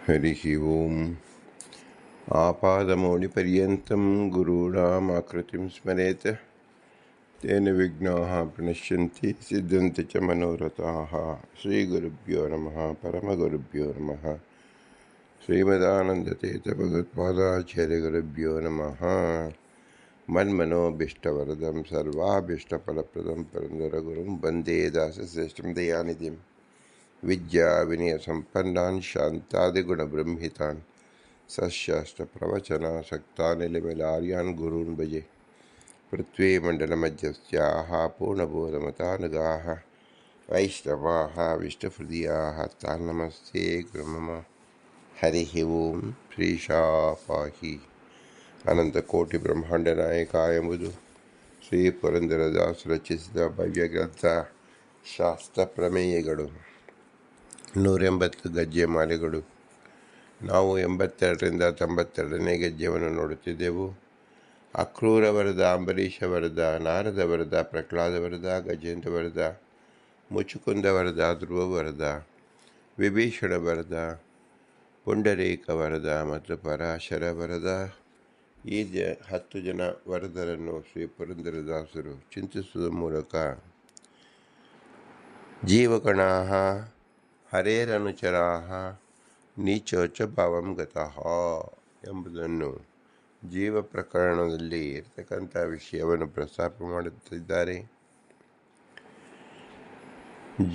हरिः ओम्। आपादमौलिपर्यन्तं गुरूणामाकृतिं स्मरेत् तेन विघ्नाः प्रणश्यन्ति सिद्ध्यन्ति च मनोरथाः। श्रीगुरुभ्यो नमः। परमगुरुभ्यो नमः। श्रीमदानन्दतीर्थभगवत्पादाचार्यगुरुभ्यो नमः। मन्मनोभीष्टवरदं सर्वाभीष्टफलप्रदं पुरन्दरगुरुं वन्दे दासश्रेष्ठं दयानिधिं विद्याविनयसम्पन्नान् शान्तादिगुणबृंहितान् सशास्त्रप्रवचनासक्तानिलमिलार्यान् गुरून् भजे। पृथ्वीमण्डलमध्यस्याः पूर्णबोधमतानुगाः वैष्णवाः विष्णुहृदयाः तान् नमस्ते गुरुमम। हरिः ಓಂ ಶ್ರೀಶಾಪಾಹಿ. ಅನಂತಕೋಟಿ ಬ್ರಹ್ಮಾಂಡ ನಾಯಕ ಎಂಬುದು ಶ್ರೀ ಪುರಂದರದಾಸ ರಚಿಸಿದ ಭವ್ಯ ಗ್ರಂಥ ಶಾಸ್ತ್ರ ಪ್ರಮೇಯಗಳು. 180 ಗಜ್ಜೆ ಮಾಲೆಗಳು. ನಾವು 82ರಿಂದ 92ನೇ ಗಜ್ಜೆಯನ್ನು ನೋಡುತ್ತಿದ್ದೆವು. ಅಕ್ರೂರ ವರದ, ಅಂಬರೀಷ ವರದ, ನಾರದ ವರದ, ಪ್ರಹ್ಲಾದ ವರದ, ಗಜೇಂದ್ರ ವರದ, ಮುಚುಕುಂದ ವರದ, ಧ್ರುವ ವರದ, ವಿಭೀಷಣ ವರದ, ಪುಂಡರೀಕ ವರದ ಮತ್ತು ಪರಾಶರ ವರದ. ಈ 10 ಜನ ವರದರನ್ನು ಶ್ರೀ ಪುರಂದರದಾಸರು ಚಿಂತಿಸುವ ಮೂಲಕ ಜೀವಗಣಾಃ ಹರೇರನುಚರಾಃ ನೀಚೋಚ ಭಾವಂ ಗತಃ ಎಂಬುದನ್ನು ಜೀವ ಪ್ರಕರಣದಲ್ಲಿ ಇರತಕ್ಕಂಥ ವಿಷಯವನ್ನು ಪ್ರಸ್ತಾಪ ಮಾಡುತ್ತಿದ್ದಾರೆ.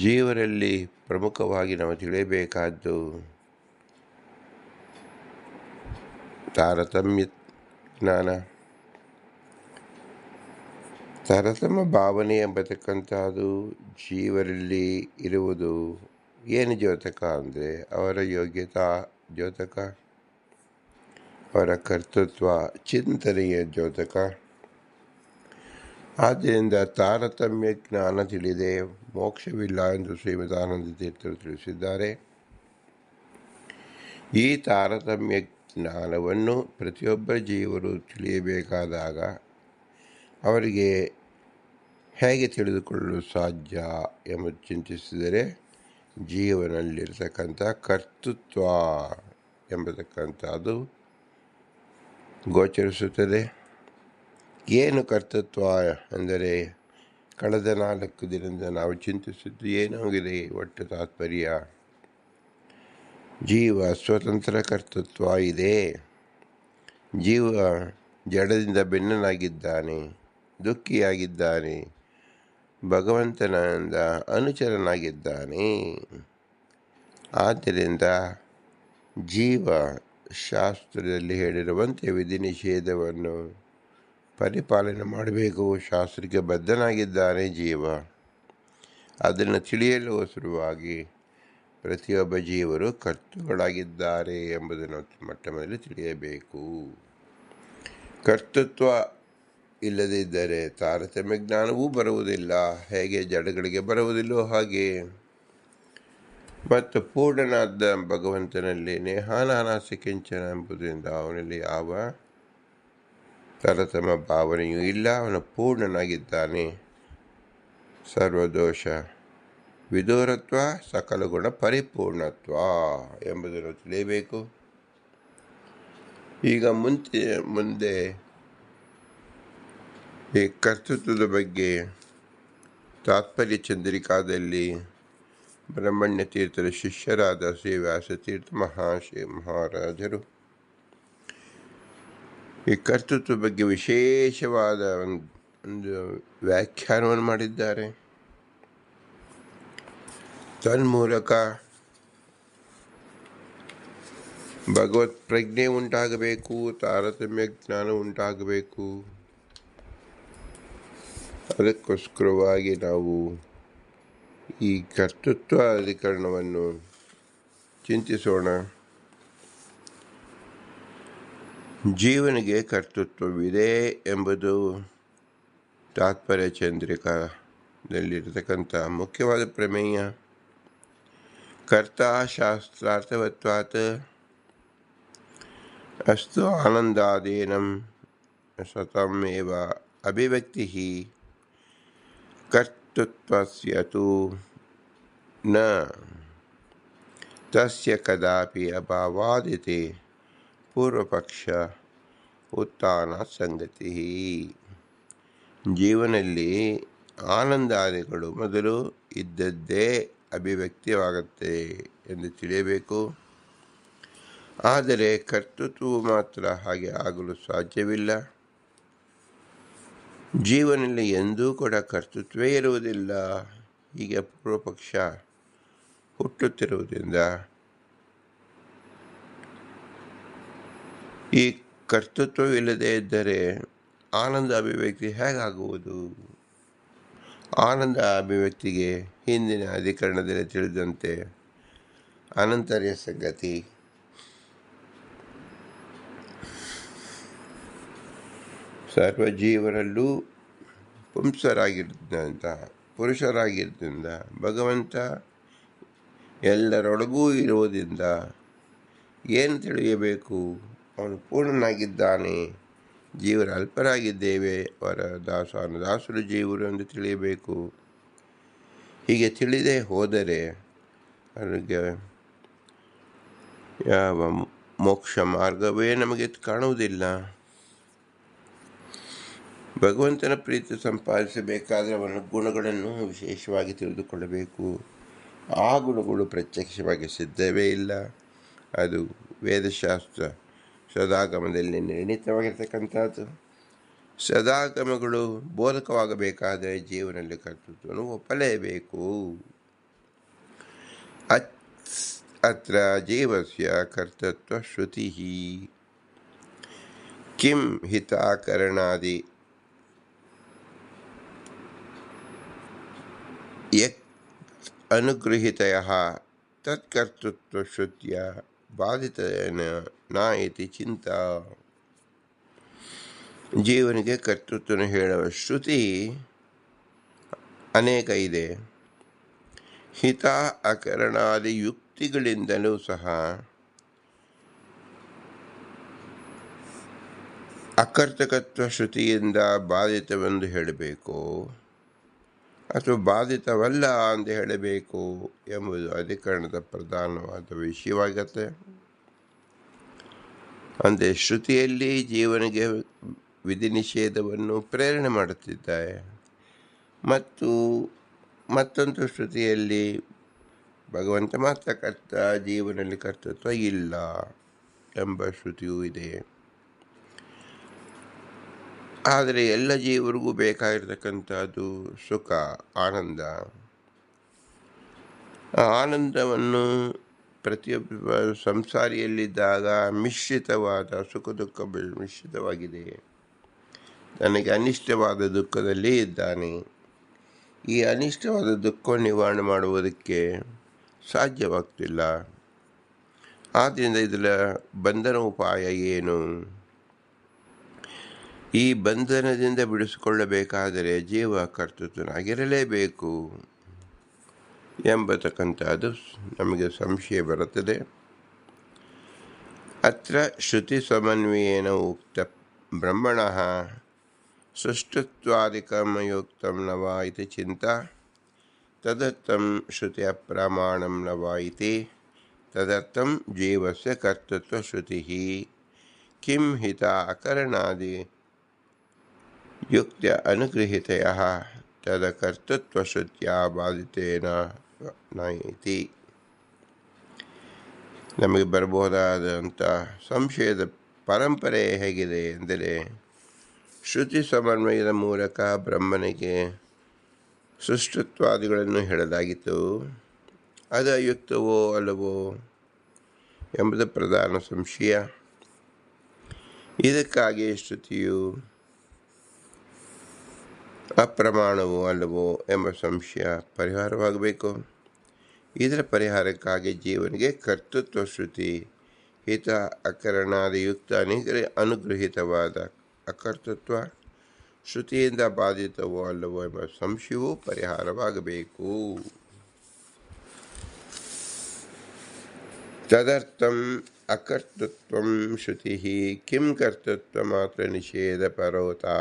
ಜೀವರಲ್ಲಿ ಪ್ರಮುಖವಾಗಿ ನಾವು ತಿಳಿಯಬೇಕಾದ್ದು ತಾರತಮ್ಯ ಜ್ಞಾನ. ತಾರತಮ್ಯ ಭಾವನೆ ಎಂಬತಕ್ಕಂಥದ್ದು ಜೀವರಲ್ಲಿ ಇರುವುದು. ಏನು ದ್ಯೋತಕ ಅಂದರೆ ಅವರ ಯೋಗ್ಯತಾ ದ್ಯೋತಕ, ಅವರ ಕರ್ತೃತ್ವ ಚಿಂತನೆಯ ದ್ಯೋತಕ. ಆದ್ದರಿಂದ ತಾರತಮ್ಯ ಜ್ಞಾನ ತಿಳಿದೆ ಮೋಕ್ಷವಿಲ್ಲ ಎಂದು ಶ್ರೀಮದಾನಂದ ತೀರ್ಥರು ತಿಳಿಸಿದ್ದಾರೆ. ಈ ತಾರತಮ್ಯ ಜ್ಞಾನವನ್ನು ಪ್ರತಿಯೊಬ್ಬ ಜೀವರು ತಿಳಿಯಬೇಕಾದಾಗ ಅವರಿಗೆ ಹೇಗೆ ತಿಳಿದುಕೊಳ್ಳಲು ಸಾಧ್ಯ ಎಂಬುದು ಚಿಂತಿಸಿದರೆ ಜೀವನದಲ್ಲಿರ್ತಕ್ಕಂಥ ಕರ್ತೃತ್ವ ಎಂಬತಕ್ಕಂಥದ್ದು ಗೋಚರಿಸುತ್ತದೆ. ಏನು ಕರ್ತೃತ್ವ ಎಂದರೆ ಕಳೆದ 4 ದಿನದಿಂದ ನಾವು ಚಿಂತಿಸಿದ್ದು ಏನಾಗಿದೆ ಒಟ್ಟು ತಾತ್ಪರ್ಯ. ಜೀವ ಸ್ವತಂತ್ರ ಕರ್ತೃತ್ವ ಇದೆ. ಜೀವ ಜಡದಿಂದ ಭಿನ್ನನಾಗಿದ್ದಾನೆ, ದುಃಖಿಯಾಗಿದ್ದಾನೆ, ಭಗವಂತನಿಂದ ಅನುಚರನಾಗಿದ್ದಾನೆ. ಆದ್ದರಿಂದ ಜೀವ ಶಾಸ್ತ್ರದಲ್ಲಿ ಹೇಳಿರುವಂತೆ ವಿಧಿ ನಿಷೇಧವನ್ನು ಪರಿಪಾಲನೆ ಮಾಡಬೇಕು. ಶಾಸ್ತ್ರಕ್ಕೆ ಬದ್ಧನಾಗಿದ್ದಾನೆ ಜೀವ. ಅದನ್ನು ತಿಳಿಯಲು ಸಲುವಾಗಿ ಪ್ರತಿಯೊಬ್ಬ ಜೀವರು ಕರ್ತೃಗಳಾಗಿದ್ದಾರೆ ಎಂಬುದನ್ನು ಮೊಟ್ಟ ಮೊದಲು ತಿಳಿಯಬೇಕು. ಕರ್ತೃತ್ವ ಇಲ್ಲದಿದ್ದರೆ ತಾರತಮ್ಯ ಜ್ಞಾನವೂ ಬರುವುದಿಲ್ಲ. ಹೇಗೆ ಜಡಗಳಿಗೆ ಬರುವುದಿಲ್ಲವೋ ಹಾಗೆ. ಮತ್ತು ಪೂರ್ಣನಾದ ಭಗವಂತನಲ್ಲಿ ನೇಹಾನಾನಾಸ್ಯ ಕಿಂಚನ ಎಂಬುದರಿಂದ ಅವನಲ್ಲಿ ಯಾವ ತಾರತಮ್ಯ ಭಾವನೆಯೂ ಇಲ್ಲ. ಅವನು ಪೂರ್ಣನಾಗಿದ್ದಾನೆ. ಸರ್ವದೋಷ ವಿದೂರತ್ವ, ಸಕಲ ಗುಣ ಪರಿಪೂರ್ಣತ್ವ ಎಂಬುದನ್ನು ತಿಳಿಯಬೇಕು. ಈಗ ಮುಂದೆ ಈ ಕರ್ತೃತ್ವದ ಬಗ್ಗೆ ತಾತ್ಪರ್ಯ ಚಂದ್ರಿಕಾದಲ್ಲಿ ಬ್ರಹ್ಮಣ್ಯ ತೀರ್ಥರ ಶಿಷ್ಯರಾದ ಶ್ರೀ ವ್ಯಾಸತೀರ್ಥ ಮಹಾರಾಜರು ಈ ಕರ್ತೃತ್ವ ಬಗ್ಗೆ ವಿಶೇಷವಾದ ಒಂದು ವ್ಯಾಖ್ಯಾನವನ್ನು ಮಾಡಿದ್ದಾರೆ. ತನ್ಮೂಲಕ ಭಗವತ್ ಪ್ರಜ್ಞೆ ಉಂಟಾಗಬೇಕು, ತಾರತಮ್ಯ ಜ್ಞಾನ ಉಂಟಾಗಬೇಕು. ಅದಕ್ಕೋಸ್ಕರವಾಗಿ ನಾವು ಈ ಕರ್ತೃತ್ವ ಅಧಿಕರಣವನ್ನು ಚಿಂತಿಸೋಣ. ಜೀವನಿಗೆ ಕರ್ತೃತ್ವವಿದೆ ಎಂಬುದು ತಾತ್ಪರ್ಯ ಚಂದ್ರಿಕಾದಲ್ಲಿರತಕ್ಕಂಥ ಮುಖ್ಯವಾದ ಪ್ರಮೇಯ. ಕರ್ತ ಶಾಸ್ತ್ರಾರ್ಥವತ್ವಾತ್ ಅಸ್ತು ಆನಂದಾದೇನಂ ಸತಮೇವ ಅಭಿವ್ಯಕ್ತಿ ಕರ್ತೃತ್ವಸ್ಯ ತು ನ ತಸ್ಯ ಕದಾಪಿ ಅಭಾವಾದಿತಿ ಪೂರ್ವಪಕ್ಷ ಉತ್ಥಾನ ಸಂಗತಿ. ಜೀವನಲ್ಲಿ ಆನಂದಾದಿಗಳು ಮೊದಲು ಇದ್ದದ್ದೇ ಅಭಿವ್ಯಕ್ತಿಯಾಗುತ್ತೆ ಎಂದು ತಿಳಿಯಬೇಕು. ಆದರೆ ಕರ್ತೃತ್ವವು ಮಾತ್ರ ಹಾಗೆ ಆಗಲು ಸಾಧ್ಯವಿಲ್ಲ. ಜೀವನದಲ್ಲಿ ಎಂದೂ ಕೂಡ ಕರ್ತೃತ್ವವೇ ಇರುವುದಿಲ್ಲ. ಹೀಗೆ ಪೂರ್ವಪಕ್ಷ ಹುಟ್ಟುತ್ತಿರುವುದರಿಂದ ಈ ಕರ್ತೃತ್ವವಿಲ್ಲದೆ ಇದ್ದರೆ ಆನಂದ ಅಭಿವ್ಯಕ್ತಿ ಹೇಗಾಗುವುದು? ಆನಂದ ಅಭಿವ್ಯಕ್ತಿಗೆ ಹಿಂದಿನ ಅಧಿಕರಣದಲ್ಲಿ ತಿಳಿದಂತೆ ಅನಂತರ್ಯ ಸಂಗತಿ, ಸರ್ವಜೀವರಲ್ಲೂ ಪುರುಷರಾಗಿದ್ದರಿಂದ ಭಗವಂತ ಎಲ್ಲರೊಳಗೂ ಇರುವುದರಿಂದ ಏನು ತಿಳಿಯಬೇಕು? ಅವನು ಪೂರ್ಣನಾಗಿದ್ದಾನೆ, ಜೀವರು ಅಲ್ಪರಾಗಿದ್ದೇವೆ, ಅವರ ದಾಸರು ಜೀವರು ಎಂದು ತಿಳಿಯಬೇಕು. ಹೀಗೆ ತಿಳಿದೇ ಹೋದರೆ ಅವರಿಗೆ ಯಾವ ಮೋಕ್ಷ ಮಾರ್ಗವೇ ನಮಗೆ ಕಾಣುವುದಿಲ್ಲ. ಭಗವಂತನ ಪ್ರೀತಿ ಸಂಪಾದಿಸಬೇಕಾದರೆ ಅವನ ಗುಣಗಳನ್ನು ವಿಶೇಷವಾಗಿ ತಿಳಿದುಕೊಳ್ಳಬೇಕು. ಆ ಗುಣಗಳು ಪ್ರತ್ಯಕ್ಷವಾಗಿ ಸಿದ್ಧವೇ ಇಲ್ಲ. ಅದು ವೇದಶಾಸ್ತ್ರ ಸದಾಗಮದಲ್ಲಿ ನಿರ್ಣೀತವಾಗಿರ್ತಕ್ಕಂಥದ್ದು. ಸದಾಗಮಗಳು ಬೋಧಕವಾಗಬೇಕಾದರೆ ಜೀವನದಲ್ಲಿ ಕರ್ತೃತ್ವವನ್ನು ಒಪ್ಪಲೇಬೇಕು. ಅತ್ರ ಜೀವಸ್ಯ ಕರ್ತೃತ್ವ ಶ್ರುತಿ ಕಿಂ ಹಿತಾಕರಣಾದಿ ಅನುಗೃಹೀತಯಃ ತತ್ಕರ್ತೃತ್ವಶ್ರುತ್ಯ ಬಾಧಿತೇನ ನ ಇತಿ ಚಿಂತಾ. ಜೀವನಿಗೆ ಕರ್ತೃತ್ವವನ್ನು ಹೇಳುವ ಶ್ರುತಿ ಅನೇಕ ಇದೆ. ಹಿತ ಅಕರಣಾದಿ ಯುಕ್ತಿಗಳಿಂದಲೂ ಸಹ ಅಕರ್ತಕತ್ವ ಶ್ರುತಿಯಿಂದ ಬಾಧಿತವೆಂದು ಹೇಳಬೇಕು ಅಥವಾ ಬಾಧಿತವಲ್ಲ ಅಂತ ಹೇಳಬೇಕು ಎಂಬುದು ಅಧಿಕರಣದ ಪ್ರಧಾನವಾದ ವಿಷಯವಾಗತ್ತೆ. ಅಂದರೆ ಶ್ರುತಿಯಲ್ಲಿ ಜೀವನಿಗೆ ವಿಧಿ ನಿಷೇಧವನ್ನು ಪ್ರೇರಣೆ ಮಾಡುತ್ತಿದ್ದಾರೆ ಮತ್ತು ಮತ್ತೊಂದು ಶ್ರುತಿಯಲ್ಲಿ ಭಗವಂತ ಮಾತ್ರ ಕರ್ತ, ಜೀವನಲ್ಲಿ ಕರ್ತೃತ್ವ ಇಲ್ಲ ಎಂಬ ಶ್ರುತಿಯೂ ಇದೆ. ಆದರೆ ಎಲ್ಲ ಜೀವರಿಗೂ ಬೇಕಾಗಿರ್ತಕ್ಕಂಥದ್ದು ಸುಖ, ಆನಂದ. ಆ ಆನಂದವನ್ನು ಪ್ರತಿಯೊಬ್ಬ ಸಂಸಾರಿಯಲ್ಲಿದ್ದಾಗ ಮಿಶ್ರಿತವಾದ ಸುಖ ದುಃಖ ಮಿಶ್ರಿತವಾಗಿದೆ. ನನಗೆ ಅನಿಷ್ಟವಾದ ದುಃಖದಲ್ಲಿ ಇದ್ದಾನೆ. ಈ ಅನಿಷ್ಟವಾದ ದುಃಖ ನಿವಾರಣೆ ಮಾಡುವುದಕ್ಕೆ ಸಾಧ್ಯವಾಗ್ತಿಲ್ಲ. ಆದ್ದರಿಂದ ಇದರ ಬಂಧನ ಉಪಾಯ ಏನು? ಈ ಬಂಧನದಿಂದ ಬಿಡಿಸಿಕೊಳ್ಳಬೇಕಾದರೆ ಜೀವ ಕರ್ತೃತ್ವನಾಗಿರಲೇಬೇಕು ಎಂಬತಕ್ಕಂಥದ್ದು ನಮಗೆ ಸಂಶಯ ಬರುತ್ತದೆ. ಅತ್ರ ಶ್ರುತಿ ಸಮನ್ವಯೇನ ಉಕ್ತ ಬ್ರಹ್ಮಣಃ ಸೃಷ್ಟತ್ವಾದಿಕರ್ಮಯುಕ್ತಂ ನ ವಾ ಇತಿ ಚಿಂತಾ ತದರ್ಥಂ ಶ್ರುತಿಯ ಪ್ರಮಾಣಂ ನ ವಾ ಇತಿ ತದರ್ಥಂ ಜೀವಸ್ಯ ಕರ್ತೃತ್ವ ಶ್ರುತಿ ಕಿಂ ಹಿತ ಅಕರಣಾದಿ ಯುಕ್ತ್ಯ ಅನುಗೃಹೀತಯಃ ತದ ಕರ್ತೃತ್ವ ಶ್ರುತ್ಯ ಬಾಧಿತೇನ ನ ಇತಿ. ನಮಗೆ ಬರಬಹುದಾದಂಥ ಸಂಶಯದ ಪರಂಪರೆ ಹೇಗಿದೆ ಎಂದರೆ, ಶ್ರುತಿ ಸಮನ್ವಯದ ಮೂಲಕ ಬ್ರಹ್ಮನಿಗೆ ಸೃಷ್ಟತ್ವಾದಿಗಳನ್ನು ಹೇಳಲಾಗಿತ್ತು. ಅದು ಅಯುಕ್ತವೋ ಅಲ್ಲವೋ ಎಂಬುದು ಪ್ರಧಾನ ಸಂಶಯ. ಇದಕ್ಕಾಗಿ ಶ್ರುತಿಯು ಅಪ್ರಮಾಣವೋ ಅಲ್ಲವೋ ಎಂಬ ಸಂಶಯ ಪರಿಹಾರವಾಗಬೇಕು. ಇದರ ಪರಿಹಾರಕ್ಕಾಗಿ ಜೀವನಿಗೆ ಕರ್ತೃತ್ವ ಶ್ರುತಿ ಹಿತ ಅಕರಣಾದಿಯುಕ್ತ ಅನುಗೃಹೀತವಾದ ಅಕರ್ತೃತ್ವ ಶ್ರುತಿಯಿಂದ ಬಾಧಿತವೋ ಅಲ್ಲವೋ ಎಂಬ ಸಂಶಯವೂ ಪರಿಹಾರವಾಗಬೇಕು. ತದರ್ಥಂ ಅಕರ್ತೃತ್ವಂ ಶ್ರುತಿ ಕಿಂ ಕರ್ತೃತ್ವ ಮಾತ್ರ ನಿಷೇಧ ಪರೋತಾ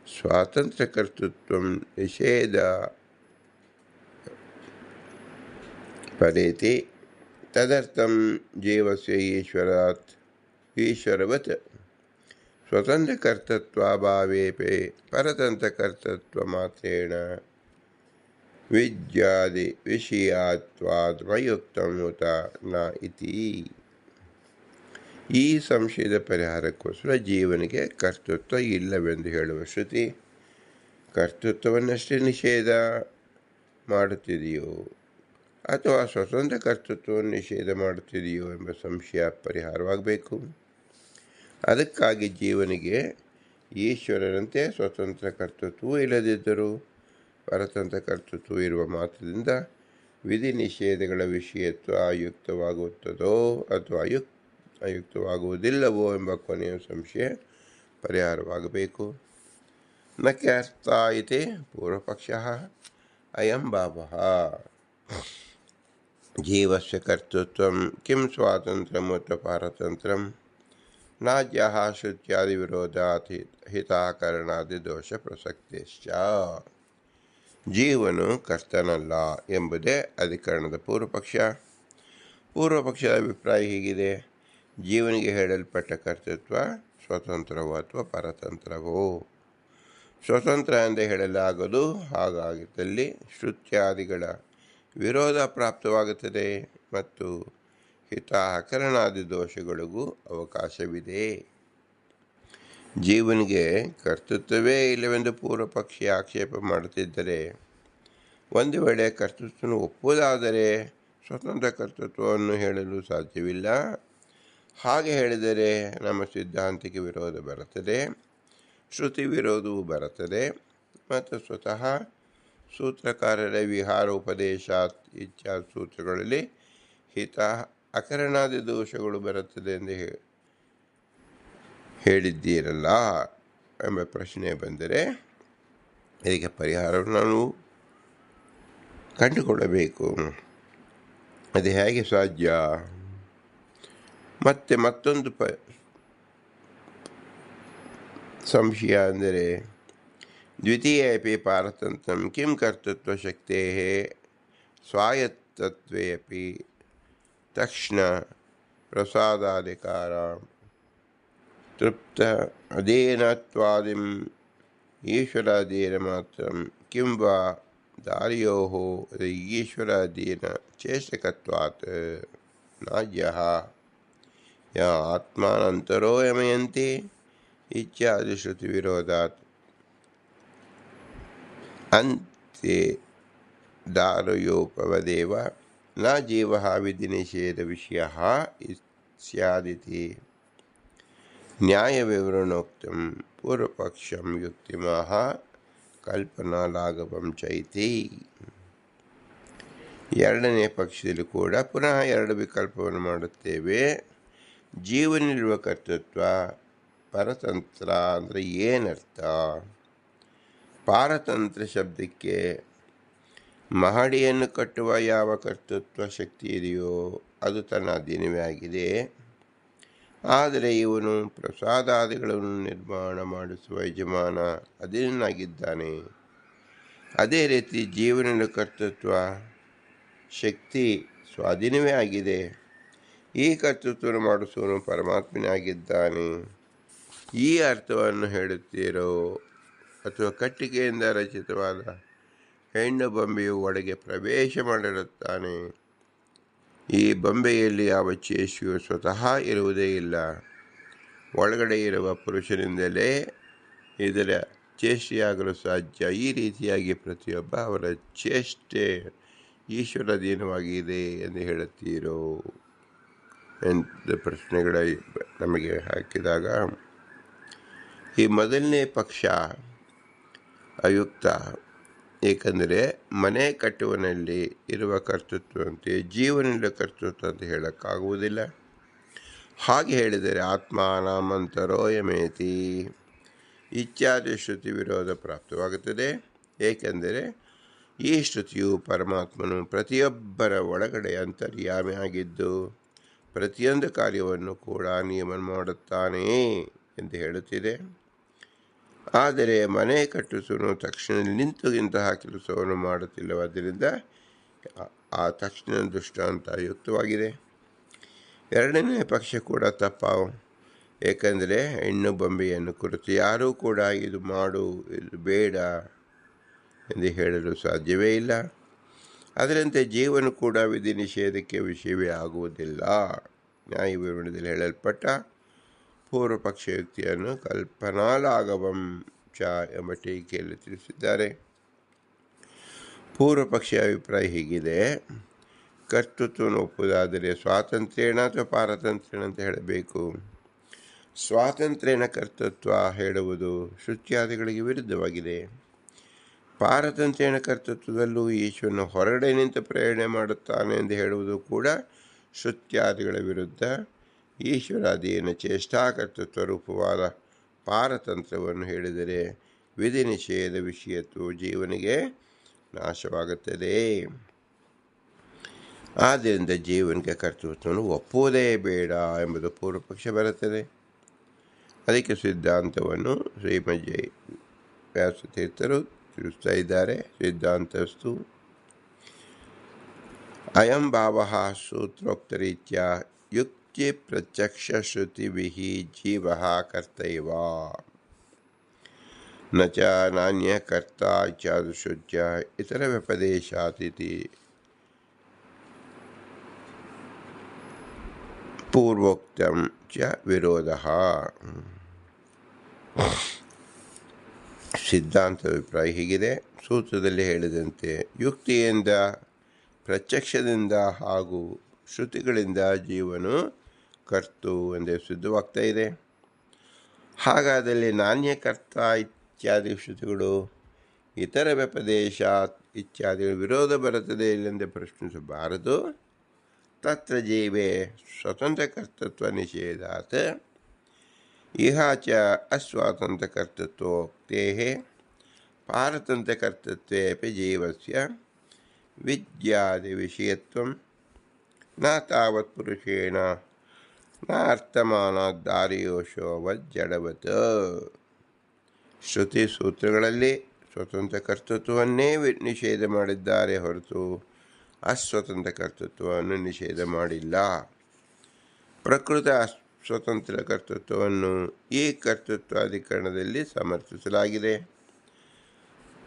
ಸ್ವಾತಂತ್ರ್ಯ ಕರ್ತೃತ್ವಂ ನಿಷೇಧ ಪರೇತಿ ತದರ್ಥಂ ಜೀವಸ್ಯ ಈಶ್ವರವತ್ ಸ್ವತಂತ್ರಕರ್ತೃತ್ವಾಭಾವೇಪಿ ಪರತಂತ್ರಕರ್ತೃತ್ವಮಾತ್ರೇಣ ವಿದ್ಯಾದಿ ವಿಷಯಾತ್ವಾದ್ ಪ್ರಯುಕ್ತಂ ಉತ ನ ಇತಿ. ಈ ಸಂಶಯದ ಪರಿಹಾರಕ್ಕೋಸ್ಕರ ಜೀವನಿಗೆ ಕರ್ತೃತ್ವ ಇಲ್ಲವೆಂದು ಹೇಳುವ ಶ್ರುತಿ ಕರ್ತೃತ್ವವನ್ನಷ್ಟೇ ನಿಷೇಧ ಮಾಡುತ್ತಿದೆಯೋ ಅಥವಾ ಸ್ವತಂತ್ರ ಕರ್ತೃತ್ವವನ್ನು ನಿಷೇಧ ಮಾಡುತ್ತಿದೆಯೋ ಎಂಬ ಸಂಶಯ ಪರಿಹಾರವಾಗಬೇಕು. ಅದಕ್ಕಾಗಿ ಜೀವನಿಗೆ ಈಶ್ವರನಂತೆ ಸ್ವತಂತ್ರ ಕರ್ತೃತ್ವವೂ ಇಲ್ಲದಿದ್ದರೂ ಪರತಂತ್ರ ಕರ್ತೃತ್ವ ಇರುವ ಮಾತ್ರದಿಂದ ವಿಧಿ ನಿಷೇಧಗಳ ವಿಷಯತ್ವ ಅಯುಕ್ತವಾಗುತ್ತದೋ ಅಥವಾ ಅಯುಕ್ತವಾಗುವುದಿಲ್ಲವೋ ಎಂಬ ಕೊನೆಯ ಸಂಶಯ ಪರಿಹಾರವಾಗಬೇಕು. ನ ಕ್ಯರ್ಥ ಇತಿ ಪೂರ್ವಪಕ್ಷಃ ಅಯಂ ಭಾವಃ ಜೀವಸ್ಯ ಕರ್ತೃತ್ವಂ ಕಿಂ ಸ್ವಾತಂತ್ರ್ಯಂ ಉತ ಪಾರತಂತ್ರ್ಯಂ ನಾಜ್ಯಃ ಶ್ರುತ್ಯಾದಿ ವಿರೋಧಾತ್ ಹಿತಾಕರಣಾದಿ ದೋಷ ಪ್ರಸಕ್ತಿಶ್ಚ. ಜೀವನು ಕರ್ತನಲ್ಲ ಎಂಬುದೇ ಅಧಿಕರಣದ ಪೂರ್ವಪಕ್ಷ. ಪೂರ್ವಪಕ್ಷದ ಅಭಿಪ್ರಾಯ ಹೀಗಿದೆ: ಜೀವನಿಗೆ ಹೇಳಲ್ಪಟ್ಟ ಕರ್ತೃತ್ವ ಸ್ವತಂತ್ರವೋ ಅಥವಾ ಪರತಂತ್ರವೋ? ಸ್ವತಂತ್ರ ಎಂದೇ ಹೇಳಲಾಗದು. ಹಾಗಾಗಿದ್ದಲ್ಲಿ ಶ್ರುತ್ಯಾದಿಗಳ ವಿರೋಧ ಪ್ರಾಪ್ತವಾಗುತ್ತದೆ ಮತ್ತು ಹಿತಾಕರಣಾದಿ ದೋಷಗಳಿಗೂ ಅವಕಾಶವಿದೆ. ಜೀವನಿಗೆ ಕರ್ತೃತ್ವವೇ ಇಲ್ಲವೆಂದು ಪೂರ್ವಪಕ್ಷಿ ಆಕ್ಷೇಪ ಮಾಡುತ್ತಿದ್ದರೆ, ಒಂದು ವೇಳೆ ಕರ್ತೃತ್ವವನ್ನು ಒಪ್ಪುವುದಾದರೆ ಸ್ವತಂತ್ರ ಕರ್ತೃತ್ವವನ್ನು ಹೇಳಲು ಸಾಧ್ಯವಿಲ್ಲ. ಹಾಗೆ ಹೇಳಿದರೆ ನಮ್ಮ ಸಿದ್ಧಾಂತಕ್ಕೆ ವಿರೋಧ ಬರುತ್ತದೆ, ಶ್ರುತಿ ವಿರೋಧವೂ ಬರುತ್ತದೆ ಮತ್ತು ಸ್ವತಃ ಸೂತ್ರಕಾರರ ವಿಹಾರ ಉಪದೇಶಾತ್ ಇತ್ಯಾದಿ ಸೂತ್ರಗಳಲ್ಲಿ ಹಿತ ಅಕರಣಾದಿ ದೋಷಗಳು ಬರುತ್ತದೆ ಎಂದು ಹೇಳಿದ್ದೀರಲ್ಲ ಎಂಬ ಪ್ರಶ್ನೆ ಬಂದರೆ ಇದಕ್ಕೆ ಪರಿಹಾರವನ್ನು ನಾವು ಕಂಡುಕೊಳ್ಳಬೇಕು. ಅದು ಹೇಗೆ ಸಾಧ್ಯ? ಮತ್ತೊಂದು ಸಂಶಯ ಅಂದರೆ ದ್ವಿತೀಯೇಪಿ ಪಾರತಂತ್ರಂ ಕಿಂ ಕರ್ತೃತ್ವಶಕ್ತೇಃ ಸ್ವಾಯತ್ತತ್ವೇ ಅಪಿ ತಕ್ಷಣ ಪ್ರಸಾದಾಧಿಕಾರ ತೃಪ್ತ ಅಧೀನತ್ವಾದಿಂ ಈಶ್ವರಾಧೀನ ಮಾತ್ರಂ ಕಿಂ ವಾ ದಾರ್ಯೋಃ ಈಶ್ವರಾಧೀನ ಚೇಷ್ಟಕತ್ವಾತ್ ನಾಜ್ಯಃ ಯಾ ಆತ್ಮಾನಂತರೋ ಯಮಯಂತಿ ಇತ್ಯಾದಿ ಶ್ರುತಿ ವಿರೋಧಾತ್ ಅಂತೆ ದಾರ್ಯೋಪವದೇವ ನ ಜೀವಃ ವಿಧಿ ನಿಷೇಧ ವಿಷಯಃ ಸ್ಯಾದಿತಿ ನ್ಯಾಯವಿವರಣೋಕ್ತಂ ಪೂರ್ವಪಕ್ಷಂ ಯುಕ್ತಿಮಃ ಕಲ್ಪನಾ ಲಾಘವಂ ಚೈತಿ. ಎರಡನೇ ಪಕ್ಷದಲ್ಲಿ ಕೂಡ ಪುನಃ ಎರಡು ವಿಕಲ್ಪವನ್ನು ಮಾಡುತ್ತೇವೆ. ಜೀವನಲ್ಲಿರುವ ಕರ್ತೃತ್ವ ಪರತಂತ್ರ ಅಂದರೆ ಏನರ್ಥ? ಪಾರತಂತ್ರ ಶಬ್ದಕ್ಕೆ ಮಹಡಿಯನ್ನು ಕಟ್ಟುವ ಯಾವ ಕರ್ತೃತ್ವ ಶಕ್ತಿ ಇದೆಯೋ ಅದು ತನ್ನ ಅಧೀನವೇ ಆಗಿದೆ. ಆದರೆ ಇವನು ಪ್ರಸಾದಾದಿಗಳನ್ನು ನಿರ್ಮಾಣ ಮಾಡಿಸುವ ಯಜಮಾನ ಅಧೀನನಾಗಿದ್ದಾನೆ. ಅದೇ ರೀತಿ ಜೀವನದ ಕರ್ತೃತ್ವ ಶಕ್ತಿ ಸ್ವಾಧೀನವೇ ಆಗಿದೆ. ಈ ಕರ್ತೃತ್ವವನ್ನು ಮಾಡಿಸುವನು ಪರಮಾತ್ಮನೇ ಆಗಿದ್ದಾನೆ. ಈ ಅರ್ಥವನ್ನು ಹೇಳುತ್ತೀರೋ ಅಥವಾ ಕಟ್ಟಿಗೆಯಿಂದ ರಚಿತವಾದ ಹೆಣ್ಣು ಬೊಂಬೆಯು ಒಳಗೆ ಪ್ರವೇಶ ಮಾಡಿರುತ್ತಾನೆ. ಈ ಬೊಂಬೆಯಲ್ಲಿ ಯಾವ ಚೇಷ್ಟೆಯೂ ಸ್ವತಃ ಇರುವುದೇ ಇಲ್ಲ. ಒಳಗಡೆ ಇರುವ ಪುರುಷನಿಂದಲೇ ಇದರ ಚೇಷ್ಟೆಯಾಗಲು ಸಾಧ್ಯ. ಈ ರೀತಿಯಾಗಿ ಪ್ರತಿಯೊಬ್ಬ ಅವರ ಚೇಷ್ಟೆ ಈಶ್ವರಾಧೀನವಾಗಿದೆ ಎಂದು ಹೇಳುತ್ತೀರೋ ಎಂಥ ಪ್ರಶ್ನೆಗಳ ನಮಗೆ ಹಾಕಿದಾಗ ಈ ಮೊದಲನೇ ಪಕ್ಷ ಅಯುಕ್ತ. ಏಕೆಂದರೆ ಮನೆ ಕಟ್ಟುವನಲ್ಲಿ ಇರುವ ಕರ್ತೃತ್ವವಂತೆ ಜೀವನದ ಕರ್ತೃತ್ವ ಅಂತ ಹೇಳೋಕ್ಕಾಗುವುದಿಲ್ಲ. ಹಾಗೆ ಹೇಳಿದರೆ ಆತ್ಮಾನಾಮಂತರೋ ಯಮೇತಿ ಇತ್ಯಾದಿ ಶ್ರುತಿ ವಿರೋಧ ಪ್ರಾಪ್ತವಾಗುತ್ತದೆ. ಏಕೆಂದರೆ ಈ ಶ್ರುತಿಯು ಪರಮಾತ್ಮನು ಪ್ರತಿಯೊಬ್ಬರ ಒಳಗಡೆ ಅಂತರ್ಯಾಮಿ ಆಗಿದ್ದು ಪ್ರತಿಯೊಂದು ಕಾರ್ಯವನ್ನು ಕೂಡ ನಿಯಮನ ಮಾಡುತ್ತಾನೆ ಎಂದು ಹೇಳುತ್ತಿದೆ. ಆದರೆ ಮನೆ ಕಟ್ಟಿಸುವನು ತಕ್ಷಣ ನಿಂತು ಇಂತಹ ಕೆಲಸವನ್ನು ಮಾಡುತ್ತಿಲ್ಲವಾದ್ದರಿಂದ ಆ ತಕ್ಷಣ ದೃಷ್ಟಾಂತ ಯುಕ್ತವಾಗಿದೆ. ಎರಡನೇ ಪಕ್ಷ ಕೂಡ ತಪ್ಪಾವು. ಏಕೆಂದರೆ ಹೆಣ್ಣು ಬೊಂಬೆಯನ್ನು ಕುರಿತು ಯಾರೂ ಕೂಡ ಇದು ಮಾಡು, ಇದು ಬೇಡ ಎಂದು ಹೇಳಲು ಸಾಧ್ಯವೇ ಇಲ್ಲ. ಅದರಂತೆ ಜೀವನ ಕೂಡ ವಿಧಿ ನಿಷೇಧಕ್ಕೆ ವಿಷಯವೇ ಆಗುವುದಿಲ್ಲ. ನ್ಯಾಯ ವಿವರಣೆಯಲ್ಲಿ ಹೇಳಲ್ಪಟ್ಟ ಪೂರ್ವ ಪಕ್ಷ ಯುಕ್ತಿಯನ್ನು ಕಲ್ಪನಾಲಾಘವಂ ಚ ಎಂಬ ಟೀಕೆಯಲ್ಲಿ ತಿಳಿಸಿದ್ದಾರೆ. ಪೂರ್ವ ಪಕ್ಷ ಅಭಿಪ್ರಾಯ ಹೀಗಿದೆ: ಕರ್ತೃತ್ವವನ್ನು ಒಪ್ಪುವುದಾದರೆ ಸ್ವಾತಂತ್ರ್ಯೇಣ ಅಥವಾ ಪಾರತಂತ್ರ್ಯೇಣ ಅಂತ ಹೇಳಬೇಕು. ಸ್ವಾತಂತ್ರ್ಯನ ಕರ್ತೃತ್ವ ಹೇಳುವುದು ಶ್ರುತ್ಯಾದಿಗಳಿಗೆ ವಿರುದ್ಧವಾಗಿದೆ. ಪಾರತಂತ್ರ್ಯನ ಕರ್ತೃತ್ವದಲ್ಲೂ ಈಶ್ವರನು ಹೊರಗಡೆ ನಿಂತು ಪ್ರೇರಣೆ ಮಾಡುತ್ತಾನೆ ಎಂದು ಹೇಳುವುದು ಕೂಡ ಶ್ರುತ್ಯಾದಿಗಳ ವಿರುದ್ಧ. ಈಶ್ವರಾಧೀನ ಚೇಷ್ಟಾಕರ್ತೃತ್ವ ರೂಪವಾದ ಪಾರತಂತ್ರ್ಯವನ್ನು ಹೇಳಿದರೆ ವಿಧಿ ನಿಷೇಧ ವಿಷಯತ್ವವು ಜೀವನಿಗೆ ನಾಶವಾಗುತ್ತದೆ. ಆದ್ದರಿಂದ ಜೀವನಿಗೆ ಕರ್ತೃತ್ವವನ್ನು ಒಪ್ಪುವುದೇ ಬೇಡ ಎಂಬುದು ಪೂರ್ವ ಪಕ್ಷ ಬರುತ್ತದೆ. ಅದಕ್ಕೆ ಸಿದ್ಧಾಂತವನ್ನು ಶ್ರೀಮಜ್ಜೆ ವ್ಯಾಸತೀರ್ಥರು ತಿಳಿಸ್ತಾ ಇದ್ದಾರೆ. ಸಿದ್ಧಾಂತಸ್ತು ಅಯಂ ಭಾವ ಸೂತ್ರೋಕ್ತರೀತ್ಯ ಯುಕ್ತಿ ಪ್ರತ್ಯಕ್ಷ ಶ್ರುತಿಭಿಃ ಜೀವಃ ಕರ್ತೈವ ನ ಚ ನಾನ್ಯ ಕರ್ತ ಇತ್ಯಾದಿಶ್ರುತ್ಯ ಇತರ ವ್ಯಪದೇಶಾತ್ ಇತಿ ಪೂರ್ವೋಕ್ತಂ ಚ ವಿರೋಧಃ. ಸಿದ್ಧಾಂತದ ಅಭಿಪ್ರಾಯ ಹೀಗಿದೆ: ಸೂತ್ರದಲ್ಲಿ ಹೇಳಿದಂತೆ ಯುಕ್ತಿಯಿಂದ, ಪ್ರತ್ಯಕ್ಷದಿಂದ ಹಾಗೂ ಶ್ರುತಿಗಳಿಂದ ಜೀವನು ಕರ್ತು ಎಂದೇ ಸಿದ್ಧವಾಗ್ತಾ ಇದೆ. ಹಾಗಾದಲ್ಲಿ ನಾಣ್ಯಕರ್ತ ಇತ್ಯಾದಿ ಶ್ರುತಿಗಳು ಇತರ ವ್ಯಪದೇಶ ಇತ್ಯಾದಿ ವಿರೋಧ ಬರುತ್ತದೆ ಇಲ್ಲೆಂದೇ ಪ್ರಶ್ನಿಸಬಾರದು. ತತ್ರ ಜೀವೇ ಸ್ವತಂತ್ರ ಕರ್ತೃತ್ವ ನಿಷೇಧಾತ್ ಇಹ ಚ ಅಸ್ವಾತಂತ್ರ್ಯ ಕರ್ತೃತ್ವೋಕ್ತೇಃ ಪಾರತಂತ್ರ್ಯ ಕರ್ತೃತ್ವೇಪಿ ಜೀವಸ್ಯ ವಿದ್ಯಾದಿ ವಿಷಯತ್ವಂ ನ ತಾವತ್ ಪುರುಷೇಣ ನ ಅರ್ಥಮಾನಾತ್ ದಾರಿಯೋಷೋ ವಜ್ಜಡವತ್. ಶ್ರುತಿ ಸೂತ್ರಗಳಲ್ಲಿ ಸ್ವತಂತ್ರ ಕರ್ತೃತ್ವವನ್ನೇ ನಿಷೇಧ ಮಾಡಿದ್ದಾರೆ ಹೊರತು ಅಸ್ವತಂತ್ರ ಕರ್ತೃತ್ವವನ್ನು ನಿಷೇಧ ಮಾಡಿಲ್ಲ. ಪ್ರಕೃತ ಸ್ವತಂತ್ರ ಕರ್ತೃತ್ವವನ್ನು ಈ ಕರ್ತೃತ್ವಾಧಿಕರಣದಲ್ಲಿ ಸಮರ್ಥಿಸಲಾಗಿದೆ.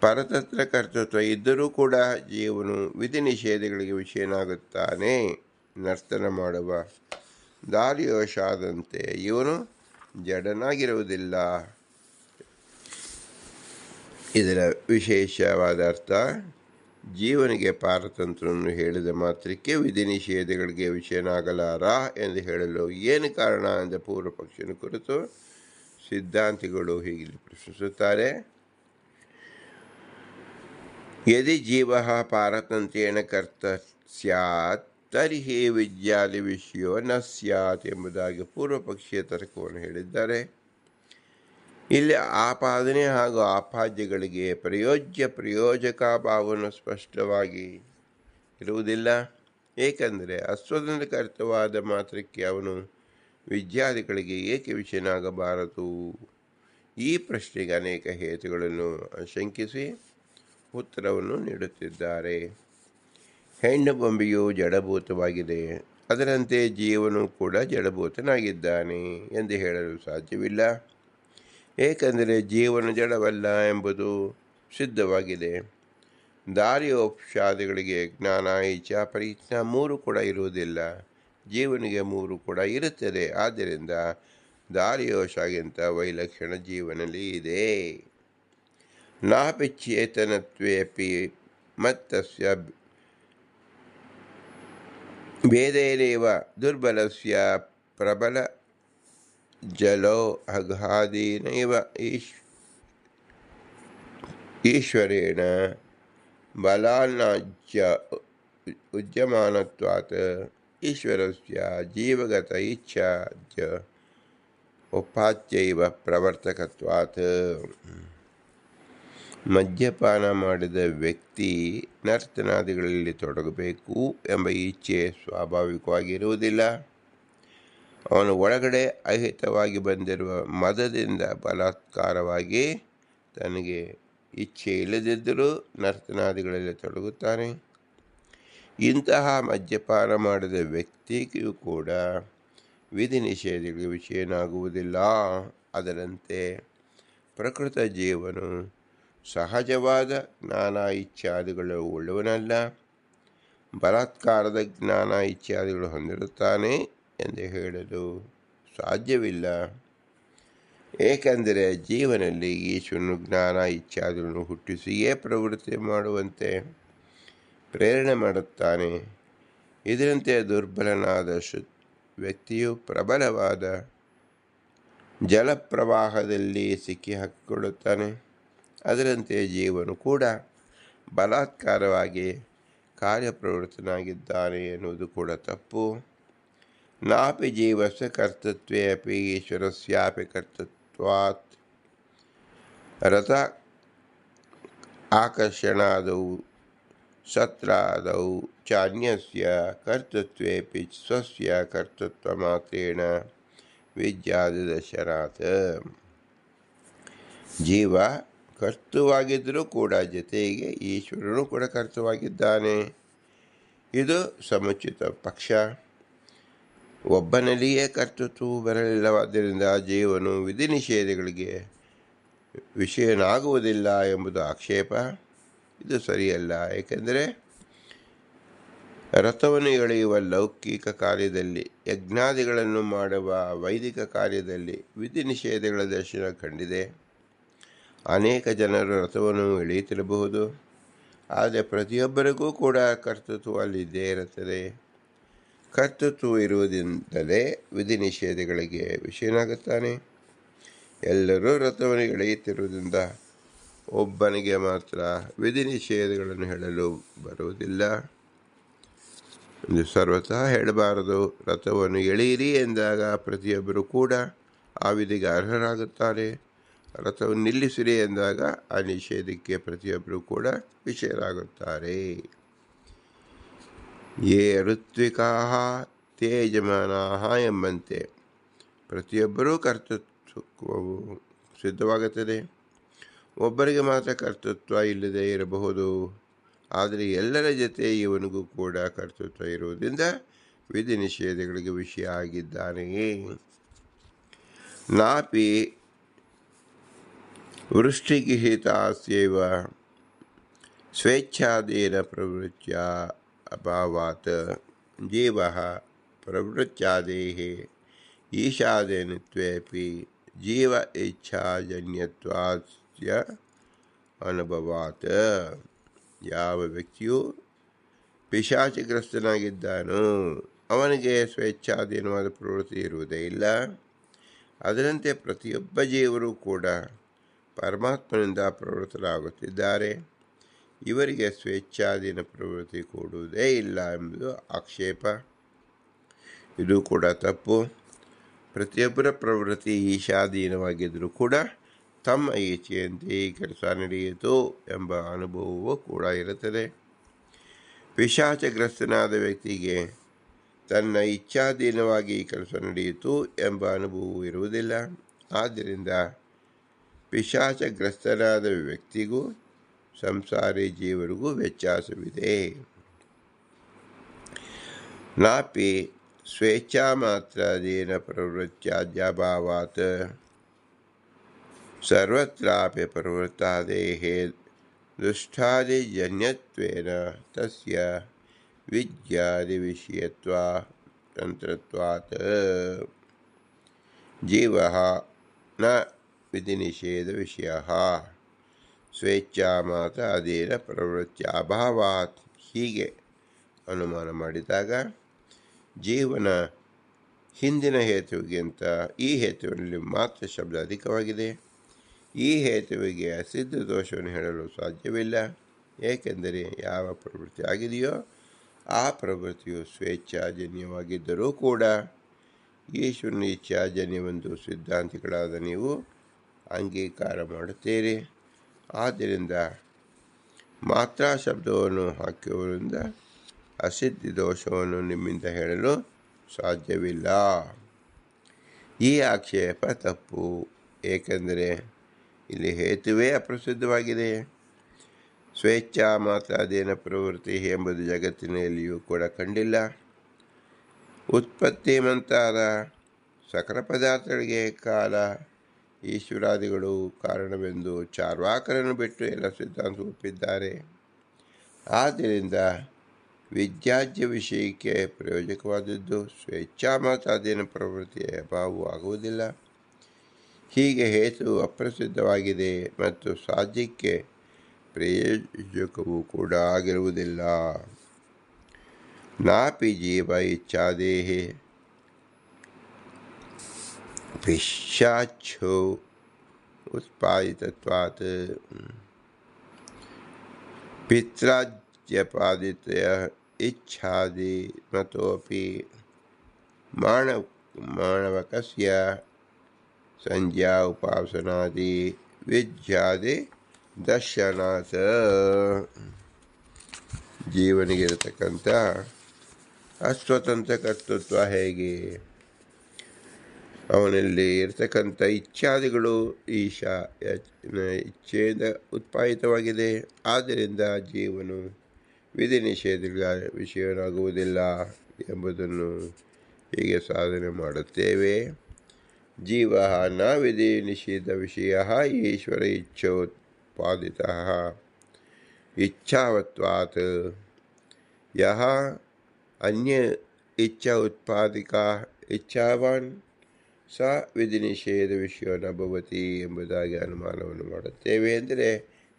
ಪರತಂತ್ರ ಕರ್ತೃತ್ವ ಇದ್ದರೂ ಕೂಡ ಜೀವನು ವಿಧಿ ನಿಷೇಧಗಳಿಗೆ ವಿಷಯನಾಗುತ್ತಾನೆ. ನರ್ತನ ಮಾಡುವ ದಾರಿಯೋಷಾದಂತೆ ಇವನು ಜಡನಾಗಿರುವುದಿಲ್ಲ. ಇದರ ವಿಶೇಷವಾದ ಅರ್ಥ, ಜೀವನಿಗೆ ಪಾರತಂತ್ರವನ್ನು ಹೇಳಿದ ಮಾತ್ರಕ್ಕೆ ವಿಧಿ ನಿಷೇಧಗಳಿಗೆ ವಿಷಯನಾಗಲಾರ ಎಂದು ಹೇಳಲು ಏನು ಕಾರಣ ಎಂದ ಪೂರ್ವ ಪಕ್ಷನ ಕುರಿತು ಸಿದ್ಧಾಂತಿಗಳು ಹೀಗೆ ಪ್ರಶ್ನಿಸುತ್ತಾರೆ: ಯದಿ ಜೀವ ಪಾರತಂತ್ರ್ಯೇಣ ಕರ್ತ ಸ್ಯಾತ್ ತರ್ಹಿ ವಿದ್ಯಾದಿ ವಿಷಯೋ ನ ಸ್ಯಾತ್ ಎಂಬುದಾಗಿ ಪೂರ್ವ ಪಕ್ಷೀಯ ತರ್ಕವನ್ನು ಹೇಳಿದ್ದಾರೆ. ಇಲ್ಲಿ ಆಪಾದನೆ ಹಾಗೂ ಆಪಾದ್ಯಗಳಿಗೆ ಪ್ರಯೋಜಕ ಭಾವವನ್ನು ಸ್ಪಷ್ಟವಾಗಿ ಇರುವುದಿಲ್ಲ. ಏಕೆಂದರೆ ಅಸ್ವತಂತ್ರ ಕರ್ತವಾದ ಮಾತ್ರಕ್ಕೆ ಅವನು ವಿದ್ಯಾದಿಗಳಿಗೆ ಏಕೆ ವಿಷಯನಾಗಬಾರದು? ಈ ಪ್ರಶ್ನೆಗೆ ಅನೇಕ ಹೇತುಗಳನ್ನು ಶಂಕಿಸಿ ಉತ್ತರವನ್ನು ನೀಡುತ್ತಿದ್ದಾರೆ. ಹೆಣ್ಣು ಬೊಂಬೆಯು ಜಡಭೂತವಾಗಿದೆ, ಅದರಂತೆ ಜೀವನು ಕೂಡ ಜಡಭೂತನಾಗಿದ್ದಾನೆ ಎಂದು ಹೇಳಲು ಸಾಧ್ಯವಿಲ್ಲ. ಏಕೆಂದರೆ ಜೀವನ ಜಡವಲ್ಲ ಎಂಬುದು ಸಿದ್ಧವಾಗಿದೆ. ದಾರಿಯೋಪಶಾದಿಗಳಿಗೆ ಜ್ಞಾನ, ಇಚ್ಛಾ, ಪ್ರಯತ್ನ ಮೂರು ಕೂಡ ಇರುವುದಿಲ್ಲ. ಜೀವನಿಗೆ ಮೂರು ಕೂಡ ಇರುತ್ತದೆ. ಆದ್ದರಿಂದ ದಾರಿಯೋಷಾಗಿಂತ ವೈಲಕ್ಷಣ ಜೀವನಲ್ಲಿ ಇದೆ. ನಾಪಿ ಚೇತನತ್ವೇಪಿ ಮತ್ತಸ್ಯ ಭೇದೇನೇವ ದುರ್ಬಲಸ್ಯ ಪ್ರಬಲ ಜಲೋ ಅಘಾದೀನೈವ ಈಶ್ವರೇಣ ಬಲಾನ್ನಾಜ್ಯ ಉಜ್ಯಮಾನತ್ವಾತ್ ಈಶ್ವರಸ್ಯ ಜೀವಗತ ಇಚ್ಛಾಜ್ಯ ಉಪಾತ್ಯೈವ ಪ್ರವರ್ತಕತ್ವಾತ್. ಮದ್ಯಪಾನ ಮಾಡಿದ ವ್ಯಕ್ತಿ ನರ್ತನಾದಿಗಳಲ್ಲಿ ತೊಡಗಬೇಕು ಎಂಬ ಇಚ್ಛೆ ಸ್ವಾಭಾವಿಕವಾಗಿರುವುದಿಲ್ಲ. ಅವನು ಒಳಗಡೆ ಅಹಿತವಾಗಿ ಬಂದಿರುವ ಮದದಿಂದ ಬಲಾತ್ಕಾರವಾಗಿ ತನಗೆ ಇಚ್ಛೆ ಇಲ್ಲದಿದ್ದರೂ ನರ್ತನಾದಿಗಳಲ್ಲಿ ತೊಡಗುತ್ತಾನೆ. ಇಂತಹ ಮದ್ಯಪಾನ ಮಾಡಿದ ವ್ಯಕ್ತಿಗೂ ಕೂಡ ವಿಧಿ ನಿಷೇಧಗಳಿಗೆ ವಿಷಯನಾಗುವುದಿಲ್ಲ. ಅದರಂತೆ ಪ್ರಕೃತ ಜೀವನು ಸಹಜವಾದ ಜ್ಞಾನ ಇಚ್ಛಾದಿಗಳು ಉಳ್ಳವನಲ್ಲ, ಬಲಾತ್ಕಾರದ ಜ್ಞಾನ ಇತ್ಯಾದಿಗಳು ಹೊಂದಿರುತ್ತಾನೆ ಎಂದು ಹೇಳಲು ಸಾಧ್ಯವಿಲ್ಲ. ಏಕೆಂದರೆ ಜೀವನಲ್ಲಿ ಈಶ್ವರನು ಜ್ಞಾನ ಇತ್ಯಾದಿಗಳನ್ನು ಹುಟ್ಟಿಸಿಯೇ ಪ್ರವೃತ್ತಿ ಮಾಡುವಂತೆ ಪ್ರೇರಣೆ ಮಾಡುತ್ತಾನೆ. ಇದರಂತೆ ದುರ್ಬಲನಾದ ವ್ಯಕ್ತಿಯು ಪ್ರಬಲವಾದ ಜಲಪ್ರವಾಹದಲ್ಲಿ ಸಿಕ್ಕಿ ಹಾಕಿಕೊಳ್ಳುತ್ತಾನೆ. ಅದರಂತೆ ಜೀವನು ಕೂಡ ಬಲಾತ್ಕಾರವಾಗಿ ಕಾರ್ಯಪ್ರವೃತ್ತನಾಗಿದ್ದಾನೆ ಎನ್ನುವುದು ಕೂಡ ತಪ್ಪು. ನಾಪಿ ಜೀವಸ್ಯ ಕರ್ತೃತ್ವೇ ಅಪಿ ಈಶ್ವರಸ್ಯಾಪಿ ಕರ್ತೃತ್ವಾತ್ ರಥ ಆಕರ್ಷಣಾದೌ ಸತ್ರಾದೌ ಚಾನ್ಯಸ್ಯ ಕರ್ತೃತ್ವೇಪಿ ಸ್ವಸ್ಯ ಕರ್ತೃತ್ವ ಮಾತ್ರೇಣ ವಿದ್ಯಾದಿ ದರ್ಶನಾತ್. ಜೀವ ಕರ್ತೃವಾಗಿದ್ದರೂ ಕೂಡ ಜೊತೆಗೆ ಈಶ್ವರನು ಕೂಡ ಕರ್ತೃವಾಗಿದ್ದಾನೆ. ಇದು ಸಮುಚಿತ ಪಕ್ಷ. ಒಬ್ಬನಲ್ಲಿಯೇ ಕರ್ತೃತ್ವವು ಬರಲಿಲ್ಲವಾದ್ದರಿಂದ ಜೀವನು ವಿಧಿ ನಿಷೇಧಗಳಿಗೆ ವಿಷಯನಾಗುವುದಿಲ್ಲ ಎಂಬುದು ಆಕ್ಷೇಪ. ಇದು ಸರಿಯಲ್ಲ. ಏಕೆಂದರೆ ರಥವನ್ನು ಎಳೆಯುವ ಲೌಕಿಕ ಕಾರ್ಯದಲ್ಲಿ, ಯಜ್ಞಾದಿಗಳನ್ನು ಮಾಡುವ ವೈದಿಕ ಕಾರ್ಯದಲ್ಲಿ ವಿಧಿ ನಿಷೇಧಗಳ ದರ್ಶನ ಕಂಡಿದೆ. ಅನೇಕ ಜನರು ರಥವನ್ನು ಎಳೆಯುತ್ತಿರಬಹುದು, ಆದರೆ ಪ್ರತಿಯೊಬ್ಬರಿಗೂ ಕೂಡ ಕರ್ತೃತ್ವ ಅಲ್ಲಿದ್ದೇ ಇರುತ್ತದೆ. ಕರ್ತೃತ್ವ ಇರುವುದರಿಂದಲೇ ವಿಧಿ ನಿಷೇಧಗಳಿಗೆ ವಿಷಯನಾಗುತ್ತಾನೆ. ಎಲ್ಲರೂ ರಥವನ್ನು ಎಳೆಯುತ್ತಿರುವುದರಿಂದ ಒಬ್ಬನಿಗೆ ಮಾತ್ರ ವಿಧಿ ನಿಷೇಧಗಳನ್ನು ಹೇಳಲು ಬರುವುದಿಲ್ಲ ಎಂದು ಸರ್ವತಃ ಹೇಳಬಾರದು. ರಥವನ್ನು ಎಳೆಯಿರಿ ಎಂದಾಗ ಪ್ರತಿಯೊಬ್ಬರೂ ಕೂಡ ಆ ವಿಧಿಗೆ ಅರ್ಹರಾಗುತ್ತಾರೆ. ರಥವನ್ನು ನಿಲ್ಲಿಸಿರಿ ಎಂದಾಗ ಆ ನಿಷೇಧಕ್ಕೆ ಪ್ರತಿಯೊಬ್ಬರೂ ಕೂಡ ವಿಷಯರಾಗುತ್ತಾರೆ. ಯೇ ಋತ್ವಿಕಾ ತೇ ಯಜಮಾನಾಃ ಎಂಬಂತೆ ಪ್ರತಿಯೊಬ್ಬರೂ ಕರ್ತೃತ್ವವು ಸಿದ್ಧವಾಗುತ್ತದೆ. ಒಬ್ಬರಿಗೆ ಮಾತ್ರ ಕರ್ತೃತ್ವ ಇಲ್ಲದೆ ಇರಬಹುದು, ಆದರೆ ಎಲ್ಲರ ಜೊತೆ ಇವನಿಗೂ ಕೂಡ ಕರ್ತೃತ್ವ ಇರುವುದರಿಂದ ವಿಧಿ ನಿಷೇಧಗಳಿಗೆ ವಿಷಯ ಆಗಿದ್ದಾನೆಯೇ. ನಾಪಿ ವೃಷ್ಟಿಗೃಹೀತಾಸ್ಯೈವ ಸ್ವೇಚ್ಛಾದೇನ ಪ್ರವೃತ್ಯ ಅಭಾವಾತ್ ಜೀವಃ ಪ್ರವೃತ್ಯಾದೇಃ ಈಶಾದೇನತ್ವೇಪಿ ಜೀವ ಇಚ್ಛಾಜನ್ಯತ್ವಾಸ್ಯ ಅನುಭವಾತ್. ಯಾವ ವ್ಯಕ್ತಿಯು ಪಿಶಾಚಿಗ್ರಸ್ತನಾಗಿದ್ದಾನೋ ಅವನಿಗೆ ಸ್ವೇಚ್ಛಾಧೀನವಾದ ಪ್ರವೃತ್ತಿ ಇರುವುದೇ ಇಲ್ಲ. ಅದರಂತೆ ಪ್ರತಿಯೊಬ್ಬ ಜೀವರು ಕೂಡ ಪರಮಾತ್ಮನಿಂದ ಪ್ರವೃತ್ತರಾಗುತ್ತಿದ್ದಾರೆ. ಇವರಿಗೆ ಸ್ವೇಚ್ಛಾಧೀನ ಪ್ರವೃತ್ತಿ ಕೊಡುವುದೇ ಇಲ್ಲ ಎಂಬುದು ಆಕ್ಷೇಪ. ಇದು ಕೂಡ ತಪ್ಪು. ಪ್ರತಿಯೊಬ್ಬರ ಪ್ರವೃತ್ತಿ ಈಶಾಧೀನವಾಗಿದ್ದರೂ ಕೂಡ ತಮ್ಮ ಇಚ್ಛೆಯಂತೆ ಈ ಕೆಲಸ ನಡೆಯಿತು ಎಂಬ ಅನುಭವವೂ ಕೂಡ ಇರುತ್ತದೆ. ಪಿಶಾಚಗ್ರಸ್ತನಾದ ವ್ಯಕ್ತಿಗೆ ತನ್ನ ಇಚ್ಛಾಧೀನವಾಗಿ ಈ ಕೆಲಸ ನಡೆಯಿತು ಎಂಬ ಅನುಭವವೂ ಇರುವುದಿಲ್ಲ. ಆದ್ದರಿಂದ ಪಿಶಾಚಗ್ರಸ್ತನಾದ ವ್ಯಕ್ತಿಗೂ ಸಂಸಾರಿ ಜೀವರಿಗೂ ವ್ಯತ್ಯಾಸವಿದೆ. ನಾಪಿ ಸ್ವೇಚ್ಛಾ ಮಾತ್ರಾದೇನ ಪ್ರವೃತ್ಯಾದ್ಯಭಾವಾತ್ ಸರ್ವತ್ರಾಪಿ ಪ್ರವೃತ್ತಾದೇಃ ದುಷ್ಟಾದಿಜನ್ಯತ್ವೇನ ತಸ್ಯ ವಿದ್ಯಾದಿವಿಷಯತ್ವ ತಂತ್ರತ್ವಾತ್ ಜೀವಃ ನ ವಿಧಿನಿಷೇಧ ವಿಷಯಃ ಸ್ವೇಚ್ಛಾ ಮಾತ್ರಾದೇನ ಪ್ರವೃತ್ಯಾಭಾವಾತ್. ಹೀಗೆ ಅನುಮಾನ ಮಾಡಿದಾಗ ಜೀವನ ಹಿಂದಿನ ಹೇತುವಿಗಿಂತ ಈ ಹೇತುವಿನಲ್ಲಿ ಮಾತ್ರ ಶಬ್ದ ಅಧಿಕವಾಗಿದೆ. ಈ ಹೇತುವಿಗೆ ಅಸಿದ್ಧ ದೋಷವನ್ನು ಹೇಳಲು ಸಾಧ್ಯವಿಲ್ಲ. ಏಕೆಂದರೆ ಯಾವ ಪ್ರವೃತ್ತಿ ಆಗಿದೆಯೋ ಆ ಪ್ರವೃತ್ತಿಯು ಸ್ವೇಚ್ಛಾಜನ್ಯವಾಗಿದ್ದರೂ ಕೂಡ ಈಶ್ವರನ ಇಚ್ಛಾಜನ್ಯವೆಂದು ಸಿದ್ಧಾಂತಿಗಳಾದ ನೀವು ಅಂಗೀಕಾರ ಮಾಡುತ್ತೀರಿ. ಆದ್ದರಿಂದ ಮಾತ್ರ ಶಬ್ದವನ್ನು ಹಾಕುವುದರಿಂದ ಅಸಿದ್ಧಿ ದೋಷವನ್ನು ನಿಮ್ಮಿಂದ ಹೇಳಲು ಸಾಧ್ಯವಿಲ್ಲ. ಈ ಆಕ್ಷೇಪ ತಪ್ಪು. ಏಕೆಂದರೆ ಇಲ್ಲಿ ಹೇತುವೇ ಅಪ್ರಸಿದ್ಧವಾಗಿದೆ. ಸ್ವೇಚ್ಛಾ ಮಾತ್ರ ಅಧೀನ ಪ್ರವೃತ್ತಿ ಎಂಬುದು ಜಗತ್ತಿನಲ್ಲಿಯೂ ಕೂಡ ಕಂಡಿಲ್ಲ. ಉತ್ಪತ್ತಿ ಮುಂತಾದ ಸಕಲ ಪದಾರ್ಥಗಳಿಗೆ ಕಾಲ ಈಶ್ವರಾದಿಗಳು ಕಾರಣವೆಂದು ಚಾರ್ವಾಕರನ್ನು ಬಿಟ್ಟು ಎಲ್ಲ ಸಿದ್ಧಾಂತ ಒಪ್ಪಿದ್ದಾರೆ. ಆದ್ದರಿಂದ ವಿದ್ಯಾಜ್ಯ ವಿಷಯಕ್ಕೆ ಪ್ರಯೋಜಕವಾದದ್ದು ಸ್ವೇಚ್ಛಾ ಮಾತ್ರ ಅಧೀನ ಪ್ರವೃತ್ತಿಯ ಅಭಾವವೂ ಆಗುವುದಿಲ್ಲ. ಹೀಗೆ ಹೇತು ಅಪ್ರಸಿದ್ಧವಾಗಿದೆ ಮತ್ತು ಸಾಧ್ಯಕ್ಕೆ ಪ್ರಯೋಜಕವೂ ಕೂಡ ಆಗಿರುವುದಿಲ್ಲ. ನಾಪಿ ಜೀವ ಇಚ್ಛಾದೇಹಿ ಪಿಶಾಚೋ ಉತ್ಪಾದಿತತ್ವಾತ್ ಪಿತ್ರಾಜ್ಯಪಾದಿತ್ಯ ಇಚ್ಛಾದಿ ಮತೋಪಿ ಮಾಣವಕಸ್ಯ ಸಂಜ್ಞಾ ಉಪಾಸನಾದಿ ವಿದ್ಯಾದಿ ದರ್ಶನಾತ್. ಜೀವನಿಗಿರತಕ್ಕಂಥ ಅಸ್ವತಂತ್ರ ಕರ್ತೃತ್ವ ಹೇಗೆ, ಅವನಲ್ಲಿ ಇರತಕ್ಕಂಥ ಇಚ್ಛಾದಿಗಳು ಇಚ್ಛೆಯಿಂದ ಉತ್ಪಾದಿತವಾಗಿದೆ. ಆದ್ದರಿಂದ ಜೀವನು ವಿಧಿ ನಿಷೇಧಗಳ ವಿಷಯನಾಗುವುದಿಲ್ಲ ಎಂಬುದನ್ನು ಹೀಗೆ ಸಾಧನೆ ಮಾಡುತ್ತೇವೆ. ಜೀವ ನ ವಿಧಿ ನಿಷೇಧ ವಿಷಯ ಈಶ್ವರ ಇಚ್ಛೋತ್ಪಾದಿತ ಇಚ್ಛಾವತ್ವಾತ್ ಯಹ ಅನ್ಯ ಇಚ್ಛಾ ಉತ್ಪಾದಿಕ ಇಚ್ಛಾವಾನ್ ಸ ವಿಧಿ ನಿಷೇಧ ವಿಷಯ ನ ಭವತಿ ಎಂಬುದಾಗಿ ಅನುಮಾನವನ್ನು ಮಾಡುತ್ತೇವೆ. ಅಂದರೆ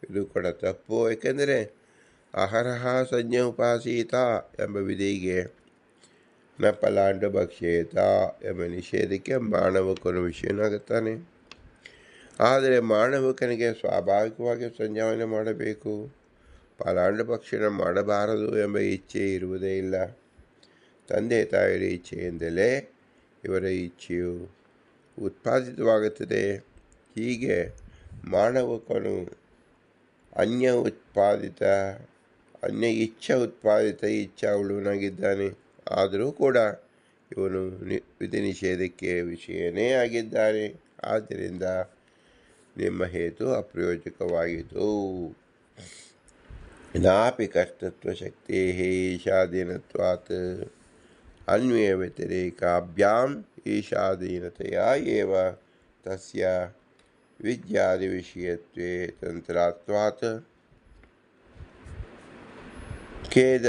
ಇದು ಕೂಡ ತಪ್ಪು. ಏಕೆಂದರೆ ಅಹರಹ ಸಂಜ್ಞಾ ಉಪಾಸೀತ ಎಂಬ ವಿಧಿಗೆ ನ ಫಲಾಂಡ ಭಕ್ಷ್ಯೇತ ಎಂಬ ನಿಷೇಧಕ್ಕೆ ಮಾನವಕನು ವಿಷಯನಾಗುತ್ತಾನೆ. ಆದರೆ ಮಾನವಕನಿಗೆ ಸ್ವಾಭಾವಿಕವಾಗಿ ಸಂಜ್ಞಾವನೆ ಮಾಡಬೇಕು, ಫಲಾಂಡ ಭಕ್ಷಣ ಮಾಡಬಾರದು ಎಂಬ ಇಚ್ಛೆ ಇರುವುದೇ ಇಲ್ಲ. ತಂದೆ ತಾಯಿಯ ಇಚ್ಛೆಯಿಂದಲೇ ಇವರ ಇಚ್ಛೆಯು ಉತ್ಪಾದಿತವಾಗುತ್ತದೆ. ಹೀಗೆ ಮಾನವಕನು ಅನ್ಯ ಇಚ್ಛಾ ಉತ್ಪಾದಿತ ಇಚ್ಛಾ ಉಳ್ಳವನಾಗಿದ್ದಾನೆ. ಆದರೂ ಕೂಡ ಇವನು ವಿಧಿ ನಿಷೇಧಕ್ಕೆ ವಿಷಯನೇ ಆಗಿದ್ದಾನೆ. ಆದ್ದರಿಂದ ನಿಮ್ಮ ಹೇತು ಅಪ್ರಯೋಜಕವಾಯಿತು. ನಾಪಿ ಕರ್ತೃತ್ವ ಶಕ್ತಿ ಈಶಾಧೀನತ್ವಾತ್ ಅನ್ವಯ ವ್ಯತಿರೇಕಾಭ್ಯಾಂ ಈಶಾಧೀನತೆಯ ಏವ ತಸ್ಯ ವಿದ್ಯಾದಿ ವಿಷಯತ್ವೇ ತಂತ್ರಾತ್ವಾತ್ ಖೇದ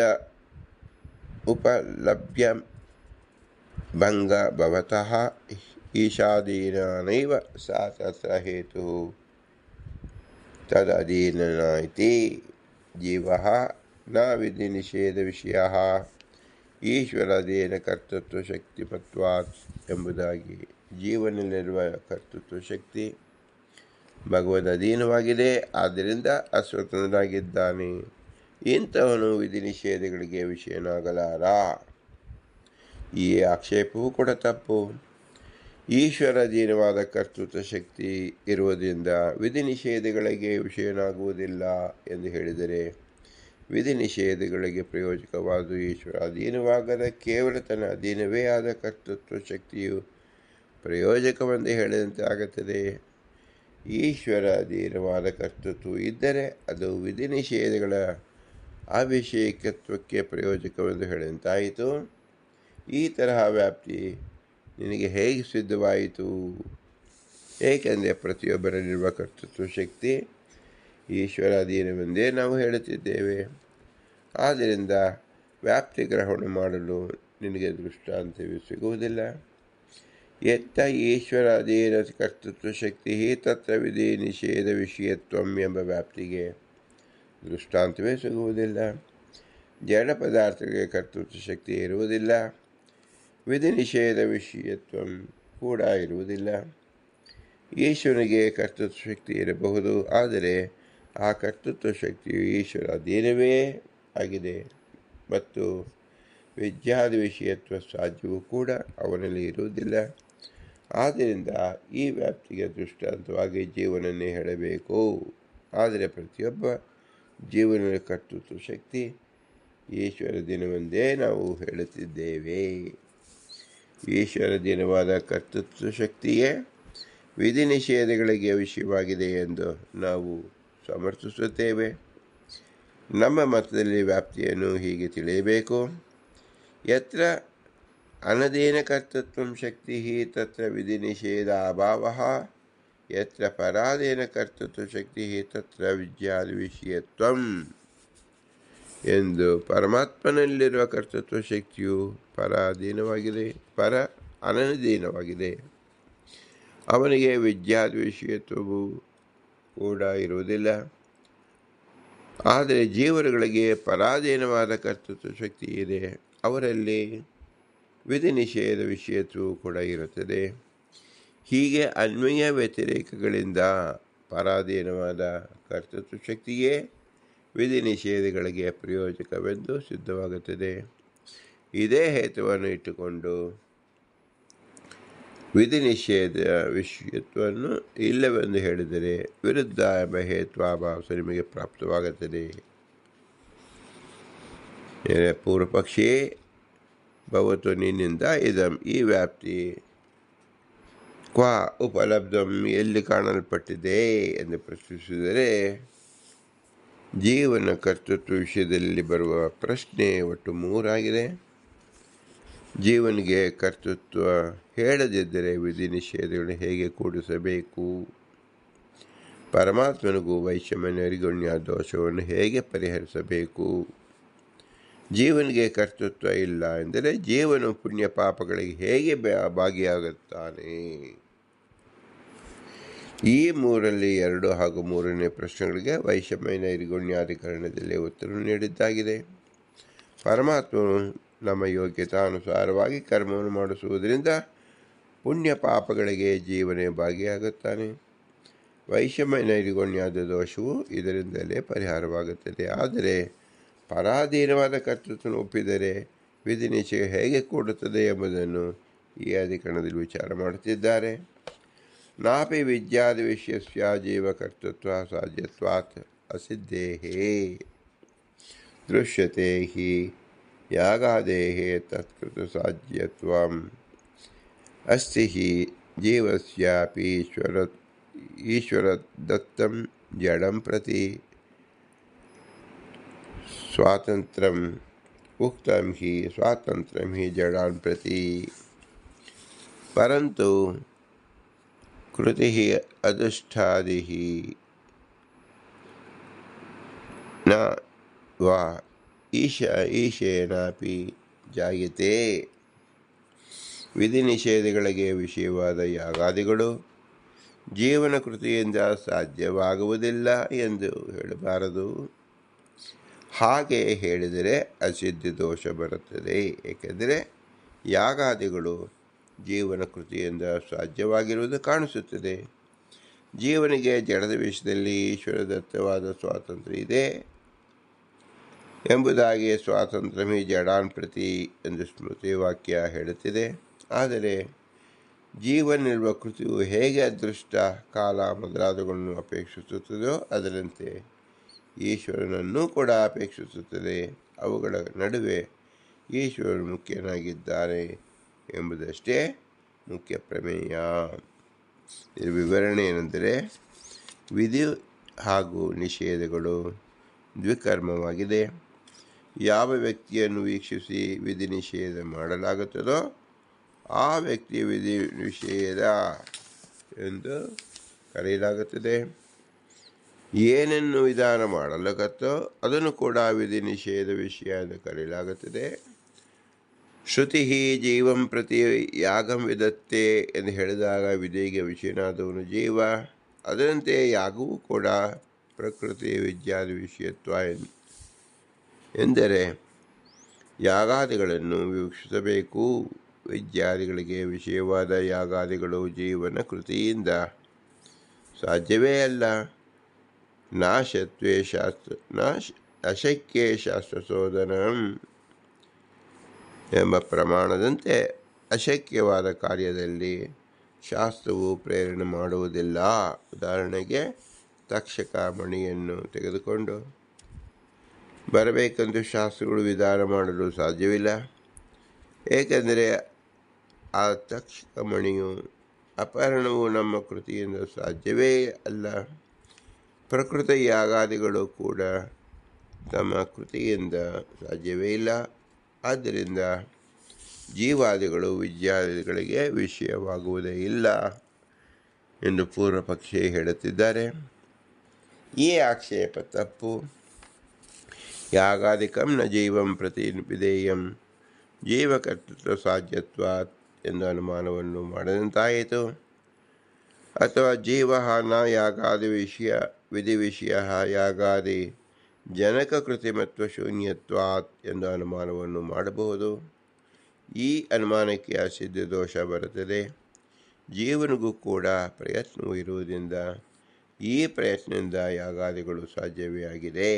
ಉಪಲಭ್ಯ ಭಂಗ ಭವತಃ ಈಶಾಧೀನನೈವ ಸಾ ತತ್ರ ಹೇತು ತದಧೀನನ ಇತಿ. ಜೀವಃ ನ ವಿಧಿ ನಿಷೇಧ ವಿಷಯಃ ಈಶ್ವರಾಧೀನ ಕರ್ತೃತ್ವ ಶಕ್ತಿಮತ್ವಾತ್ ಎಂಬುದಾಗಿ ಜೀವನದಲ್ಲಿರುವ ಕರ್ತೃತ್ವ ಶಕ್ತಿ ಭಗವದ್ ಅಧೀನವಾಗಿದೆ. ಆದ್ದರಿಂದ ಅಸ್ವತಂತ್ರನಾಗಿದ್ದಾನೆ. ಇಂಥವನು ವಿಧಿ ನಿಷೇಧಗಳಿಗೆ ವಿಷಯನಾಗಲಾರ. ಈ ಆಕ್ಷೇಪವೂ ಕೂಡ ತಪ್ಪು. ಈಶ್ವರಾಧೀನವಾದ ಕರ್ತೃತ್ವ ಶಕ್ತಿ ಇರುವುದರಿಂದ ವಿಧಿ ನಿಷೇಧಗಳಿಗೆ ವಿಷಯನಾಗುವುದಿಲ್ಲ ಎಂದು ಹೇಳಿದರೆ, ವಿಧಿ ನಿಷೇಧಗಳಿಗೆ ಪ್ರಯೋಜಕವಾದ ಈಶ್ವರಾಧೀನವಾಗದ ಕೇವಲ ತನ್ನ ಅಧೀನವೇ ಆದ ಕರ್ತೃತ್ವ ಶಕ್ತಿಯು ಪ್ರಯೋಜಕವೆಂದು ಹೇಳಿದಂತೆ ಆಗುತ್ತದೆ. ಈಶ್ವರಾಧೀನವಾದ ಕರ್ತೃತ್ವ ಇದ್ದರೆ ಅದು ವಿಧಿ ನಿಷೇಧಗಳ ಅವಿಷಯಕತ್ವಕ್ಕೆ ಪ್ರಯೋಜಕವೆಂದು ಹೇಳಿದಂತಾಯಿತು. ಈ ತರಹ ವ್ಯಾಪ್ತಿ ನಿನಗೆ ಹೇಗೆ ಸಿದ್ಧವಾಯಿತು? ಏಕೆಂದರೆ ಪ್ರತಿಯೊಬ್ಬರಲ್ಲಿರುವ ಕರ್ತೃತ್ವ ಶಕ್ತಿ ಈಶ್ವರಾಧೀನವೆಂದೇ ನಾವು ಹೇಳುತ್ತಿದ್ದೇವೆ. ಆದ್ದರಿಂದ ವ್ಯಾಪ್ತಿ ಗ್ರಹಣ ಮಾಡಲು ನಿನಗೆ ದೃಷ್ಟಾಂತವೇ ಸಿಗುವುದಿಲ್ಲ. ಎತ್ತ ಈಶ್ವರಾಧೀನ ಕರ್ತೃತ್ವ ಶಕ್ತಿ ತತ್ರ ವಿಧಿ ನಿಷೇಧ ವಿಷಯತ್ವಂ ಎಂಬ ವ್ಯಾಪ್ತಿಗೆ ದೃಷ್ಟಾಂತವೇ ಸಿಗುವುದಿಲ್ಲ. ಜಡ ಪದಾರ್ಥಗಳಿಗೆ ಕರ್ತೃತ್ವ ಶಕ್ತಿ ಇರುವುದಿಲ್ಲ, ವಿಧಿ ನಿಷೇಧ ವಿಷಯತ್ವ ಕೂಡ ಇರುವುದಿಲ್ಲ. ಈಶ್ವರನಿಗೆ ಕರ್ತೃತ್ವ ಶಕ್ತಿ ಇರಬಹುದು, ಆದರೆ ಆ ಕರ್ತೃತ್ವ ಶಕ್ತಿಯು ಈಶ್ವರ ಅಧೀನವೇ ಆಗಿದೆ ಮತ್ತು ವಿದ್ಯಾದಿ ವಿಷಯತ್ವ ಸಾಧ್ಯವೂ ಕೂಡ ಅವನಲ್ಲಿ ಇರುವುದಿಲ್ಲ. ಆದ್ದರಿಂದ ಈ ವ್ಯಾಪ್ತಿಗೆ ದೃಷ್ಟಾಂತವಾಗಿ ಜೀವನನ್ನೇ ಹೇಳಬೇಕು. ಆದರೆ ಪ್ರತಿಯೊಬ್ಬ ಜೀವನದ ಕರ್ತೃತ್ವ ಶಕ್ತಿ ಈಶ್ವರ ದಿನವೆಂದೇ ನಾವು ಹೇಳುತ್ತಿದ್ದೇವೆ. ಈಶ್ವರ ದಿನವಾದ ಕರ್ತೃತ್ವ ಶಕ್ತಿಯೇ ವಿಧಿ ನಿಷೇಧಗಳಿಗೆ ವಿಷಯವಾಗಿದೆ ಎಂದು ನಾವು ಸಮರ್ಥಿಸುತ್ತೇವೆ. ನಮ್ಮ ಮತದಲ್ಲಿ ವ್ಯಾಪ್ತಿಯನ್ನು ಹೀಗೆ ತಿಳಿಯಬೇಕು. ಯತ್ರ ಅನದೇನ ಕರ್ತೃತ್ವಂ ಶಕ್ತಿ ತತ್ರ ವಿಧಿ ನಿಷೇಧ ಅಭಾವ, ಯತ್ರ ಪರಾದೇನ ಕರ್ತೃತ್ವ ಶಕ್ತಿ ತತ್ರ ವಿದ್ಯಾದಿ ವಿಷಯತ್ವಂ. ಎಂದು ಪರಮಾತ್ಮನಲ್ಲಿರುವ ಕರ್ತೃತ್ವ ಶಕ್ತಿಯು ಅನಧೀನವಾಗಿದೆ. ಅವನಿಗೆ ವಿದ್ಯಾದಿ ವಿಷಯತ್ವವು ಕೂಡ ಇರುವುದಿಲ್ಲ. ಆದರೆ ಜೀವರುಗಳಿಗೆ ಪರಾಧೀನವಾದ ಕರ್ತೃತ್ವ ಶಕ್ತಿ ಇದೆ. ಅವರಲ್ಲಿ ವಿಧಿ ನಿಷೇಧ ವಿಷಯತ್ವವು ಕೂಡ ಇರುತ್ತದೆ. ಹೀಗೆ ಅನ್ವಯ ವ್ಯತಿರೇಕಗಳಿಂದ ಪರಾಧೀನವಾದ ಕರ್ತೃತ್ವ ಶಕ್ತಿಯೇ ವಿಧಿ ನಿಷೇಧಗಳಿಗೆ ಪ್ರಯೋಜಕವೆಂದು ಸಿದ್ಧವಾಗುತ್ತದೆ. ಇದೇ ಹೇತುವನ್ನು ಇಟ್ಟುಕೊಂಡು ವಿಧಿ ನಿಷೇಧ ವಿಷಯತ್ವವನ್ನು ಇಲ್ಲವೆಂದು ಹೇಳಿದರೆ ವಿರುದ್ಧ ಎಂಬ ಹೇತ್ವಾಭಾಸ ನಿಮಗೆ ಪ್ರಾಪ್ತವಾಗುತ್ತದೆ. ಪೂರ್ವ ಪಕ್ಷಿ ಭವತು ನಿನ್ನಿಂದ ಇದಂ, ಈ ವ್ಯಾಪ್ತಿ ಕ್ವಾ ಉಪಲಬ್ಧಂ, ಎಲ್ಲಿ ಕಾಣಲ್ಪಟ್ಟಿದೆ ಎಂದು ಪ್ರಶ್ನಿಸಿದರೆ ಜೀವನ ಕರ್ತೃತ್ವ ವಿಷಯದಲ್ಲಿ ಬರುವ ಪ್ರಶ್ನೆ ಒಟ್ಟು 3 ಆಗಿದೆ. ಜೀವನಿಗೆ ಕರ್ತೃತ್ವ ಹೇಳದಿದ್ದರೆ ವಿಧಿ ನಿಷೇಧಗಳನ್ನು ಹೇಗೆ ಕೂಡಿಸಬೇಕು? ಪರಮಾತ್ಮನಿಗೂ ವೈಷಮ್ಯ ನೈರ್ಗುಣ್ಯ ದೋಷವನ್ನು ಹೇಗೆ ಪರಿಹರಿಸಬೇಕು? ಜೀವನಿಗೆ ಕರ್ತೃತ್ವ ಇಲ್ಲ ಎಂದರೆ ಜೀವನು ಪುಣ್ಯ ಪಾಪಗಳಿಗೆ ಹೇಗೆ ಭಾಗಿಯಾಗುತ್ತಾನೆ? ಈ 3ರಲ್ಲಿ 2 ಹಾಗೂ 3ನೇ ಪ್ರಶ್ನೆಗಳಿಗೆ ವೈಷಮ್ಯ ನೈರ್ಗುಣ್ಯಾಧಿಕರಣದಲ್ಲಿ ಉತ್ತರ ನೀಡಿದ್ದಾಗಿದೆ. ಪರಮಾತ್ಮನು ನಮ್ಮ ಯೋಗ್ಯತಾನುಸಾರವಾಗಿ ಕರ್ಮವನ್ನು ಮಾಡಿಸುವುದರಿಂದ ಪುಣ್ಯ ಪಾಪಗಳಿಗೆ ಜೀವನೇ ಭಾಗಿಯಾಗುತ್ತಾನೆ. ವೈಷಮ್ಯ ನೈರ್ಗುಣ್ಯದ ದೋಷವು ಇದರಿಂದಲೇ ಪರಿಹಾರವಾಗುತ್ತದೆ. ಆದರೆ ಪರಾಧೀನವಾದ ಕರ್ತೃತ್ವವನ್ನು ಒಪ್ಪಿದರೆ ವಿಧಿ ನಿಷೇಧ ಹೇಗೆ ಕೂಡುತ್ತದೆ ಎಂಬುದನ್ನು ಈ ಅಧಿಕರಣದಲ್ಲಿ ವಿಚಾರ ಮಾಡುತ್ತಿದ್ದಾರೆ. ನಾಪಿ ವಿದ್ಯಾದಿ ವಿಷಯಸ್ಯ ಜೀವಕರ್ತೃತ್ವ ಸಾಧ್ಯತ್ವಾತ್ ಅಸಿದ್ಧೇಹೇ ದೃಶ್ಯತೆ ಹಿ ಯಾಗಾದೇಹೇ ತತ್ಕೃತ ಸಾಧ್ಯತ್ವಂ ಅಸ್ತಿ ಹಿ ಜೀವಸ್ಯಾಪಿ ಈಶ್ವರದತ್ತಂ ಜಡಂ ಪ್ರತಿ ಸ್ವಾತಂತ್ರ್ಯಂ ಉಕ್ತಂ ಹಿ ಸ್ವಾತಂತ್ರ್ಯಂ ಹಿ ಜಡಾನ್ ಪ್ರತಿ ಪರಂತು ಕೃತಿ ಅದೃಷ್ಟಾದಿ ನ ವಾ ಈಶೇನಾಪಿ ಜಾಯತೆ. ವಿಧಿ ನಿಷೇಧಗಳಿಗೆ ವಿಷಯವಾದ ಯಾಗಾದಿಗಳು ಜೀವನ ಕೃತಿಯಿಂದ ಸಾಧ್ಯವಾಗುವುದಿಲ್ಲ ಎಂದು ಹೇಳಬಾರದು. ಹಾಗೆ ಹೇಳಿದರೆ ಅಸಿದ್ಧಿ ದೋಷ ಬರುತ್ತದೆ. ಏಕೆಂದರೆ ಯಾಗಾದಿಗಳು ಜೀವನ ಕೃತಿಯಿಂದ ಸಾಧ್ಯವಾಗಿರುವುದು ಕಾಣಿಸುತ್ತದೆ. ಜೀವನಿಗೆ ಜಡದ ವಿಷಯದಲ್ಲಿ ಈಶ್ವರದತ್ತವಾದ ಸ್ವಾತಂತ್ರ್ಯ ಇದೆ ಎಂಬುದಾಗಿ ಸ್ವಾತಂತ್ರ್ಯಮಿ ಜಡಾನ್ ಪ್ರತಿ ಎಂದು ಸ್ಮೃತಿ ವಾಕ್ಯ ಹೇಳುತ್ತಿದೆ. ಆದರೆ ಜೀವನಿರುವ ಕೃತಿಯು ಹೇಗೆ ಅದೃಷ್ಟ, ಕಾಲ ಮೊದಲಾದವುಗಳನ್ನು ಅಪೇಕ್ಷಿಸುತ್ತದೋ ಅದರಂತೆ ಈಶ್ವರನನ್ನೂ ಕೂಡ ಅಪೇಕ್ಷಿಸುತ್ತದೆ. ಅವುಗಳ ನಡುವೆ ಈಶ್ವರನು ಮುಖ್ಯನಾಗಿದ್ದಾನೆ ಎಂಬುದಷ್ಟೇ ಮುಖ್ಯ ಪ್ರಮೇಯ. ಇದರ ವಿವರಣೆ ಏನೆಂದರೆ, ವಿಧಿ ಹಾಗೂ ನಿಷೇಧಗಳು ದ್ವಿಕರ್ಮವಾಗಿದೆ. ಯಾವ ವ್ಯಕ್ತಿಯನ್ನು ವೀಕ್ಷಿಸಿ ವಿಧಿ ನಿಷೇಧ ಮಾಡಲಾಗುತ್ತದೋ ಆ ವ್ಯಕ್ತಿ ವಿಧಿ ನಿಷೇಧ ಎಂದು ಕರೆಯಲಾಗುತ್ತದೆ. ಏನನ್ನು ವಿಧಾನ ಮಾಡಲಾಗುತ್ತೋ ಅದನ್ನು ಕೂಡ ವಿಧಿ ನಿಷೇಧ ವಿಷಯ ಎಂದು ಕರೆಯಲಾಗುತ್ತದೆ. ಶ್ರುತಿ ಜೀವಂ ಪ್ರತಿ ಯಾಗಂ ವಿಧತ್ತೆ ಎಂದು ಹೇಳಿದಾಗ ವಿಧಿಗೆ ವಿಷಯನಾದವನು ಜೀವ. ಅದರಂತೆ ಯಾಗವೂ ಕೂಡ ಪ್ರಕೃತಿ ವಿದ್ಯಾದಿ ವಿಷಯತ್ವ ಎಂದರೆ ಯಾಗಾದಿಗಳನ್ನು ವೀಕ್ಷಿಸಬೇಕು. ವಿದ್ಯಾದಿಗಳಿಗೆ ವಿಷಯವಾದ ಯಾಗಾದಿಗಳು ಜೀವನ ಕೃತಿಯಿಂದ ಸಾಧ್ಯವೇ ಅಲ್ಲ. ಅಶಕ್ಯ ಶಾಸ್ತ್ರ ಶೋಧನಂ ಎಂಬ ಪ್ರಮಾಣದಂತೆ ಅಶಕ್ಯವಾದ ಕಾರ್ಯದಲ್ಲಿ ಶಾಸ್ತ್ರವು ಪ್ರೇರಣೆ ಮಾಡುವುದಿಲ್ಲ. ಉದಾಹರಣೆಗೆ ತಕ್ಷಕ ಮಣಿಯನ್ನು ತೆಗೆದುಕೊಂಡು ಬರಬೇಕೆಂದು ಶಾಸ್ತ್ರಗಳು ವಿಧಾನ ಮಾಡಲು ಸಾಧ್ಯವಿಲ್ಲ. ಏಕೆಂದರೆ ಆ ತಕ್ಷಕ ಮಣಿಯು ಅಪಹರಣವು ನಮ್ಮ ಕೃತಿಯಿಂದ ಸಾಧ್ಯವೇ ಅಲ್ಲ. ಪ್ರಕೃತಿ ಯಾಗಾದಿಗಳು ಕೂಡ ತಮ್ಮ ಕೃತಿಯಿಂದ ಸಾಧ್ಯವೇ ಇಲ್ಲ. ಆದ್ದರಿಂದ ಜೀವಾದಿಗಳು ವಿದ್ಯಾದಿಗಳಿಗೆ ವಿಷಯವಾಗುವುದೇ ಇಲ್ಲ ಎಂದು ಪೂರ್ವ ಪಕ್ಷಿ ಹೇಳುತ್ತಿದ್ದಾರೆ. ಈ ಆಕ್ಷೇಪ ತಪ್ಪು. ಯಾಗಾದಿಕಂ ನ ಜೀವಂ ಪ್ರತಿ ವಿಧೇಯಂ ಜೀವಕರ್ತೃತ್ವ ಸಾಧ್ಯತ್ವಾತ್ ಎಂದು ಅನುಮಾನವನ್ನು ಮಾಡದಂತಾಯಿತು. ಅಥವಾ ಜೀವ ನ ಯಾಗಾದಿ ವಿಧಿ ವಿಷಯ ಯಾಗಾದಿ ಜನಕ ಕೃತಿಮತ್ವ ಶೂನ್ಯತ್ವಾತ್ ಎಂದು ಅನುಮಾನವನ್ನು ಮಾಡಬಹುದು. ಈ ಅನುಮಾನಕ್ಕೆ ಅಸಿದ್ಧ ದೋಷ ಬರುತ್ತದೆ. ಜೀವನಿಗೂ ಕೂಡ ಪ್ರಯತ್ನವೂ ಇರುವುದರಿಂದ ಈ ಪ್ರಯತ್ನದಿಂದ ಯಾಗಾದಿಗಳು ಸಾಧ್ಯವೇ ಆಗಿದೆ.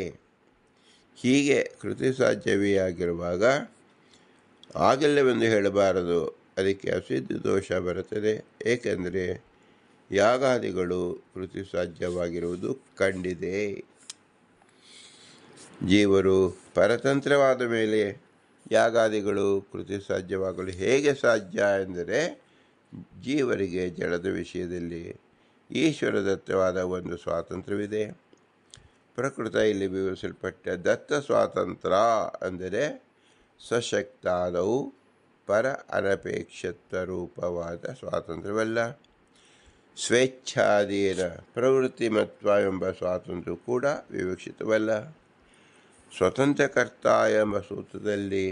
ಹೀಗೆ ಕೃತಿ ಸಾಧ್ಯವೇ ಆಗಿರುವಾಗ ಆಗಿಲ್ಲವೆಂದು ಹೇಳಬಾರದು. ಅದಕ್ಕೆ ಅಸಿದ್ಧ ದೋಷ ಬರುತ್ತದೆ. ಏಕೆಂದರೆ ಯಾಗಾದಿಗಳು ಕೃತಿ ಸಾಧ್ಯವಾಗಿರುವುದು ಕಂಡಿದೆ. ಜೀವರು ಪರತಂತ್ರವಾದ ಮೇಲೆ ಯಾಗಾದಿಗಳು ಕೃತಿ ಸಾಧ್ಯವಾಗಲು ಹೇಗೆ ಸಾಧ್ಯ ಎಂದರೆ, ಜೀವರಿಗೆ ಜಡದ ವಿಷಯದಲ್ಲಿ ಈಶ್ವರದತ್ತವಾದ ಒಂದು ಸ್ವಾತಂತ್ರ್ಯವಿದೆ. ಪ್ರಕೃತ ಇಲ್ಲಿ ವಿವರಿಸಲ್ಪಟ್ಟ ದತ್ತ ಸ್ವಾತಂತ್ರ್ಯ ಅಂದರೆ ಸಶಕ್ತಾದವು ಪರ ಅನಪೇಕ್ಷತ್ವ ರೂಪವಾದ ಸ್ವಾತಂತ್ರ್ಯವಲ್ಲ. ಸ್ವೇಚ್ಛಾಧೀನ ಪ್ರವೃತ್ತಿಮತ್ವ ಎಂಬ ಸ್ವಾತಂತ್ರ್ಯ ಕೂಡ ವಿವಕ್ಷಿತವಲ್ಲ. ಸ್ವತಂತ್ರಕರ್ತ ಎಂಬ ಸೂತ್ರದಲ್ಲಿ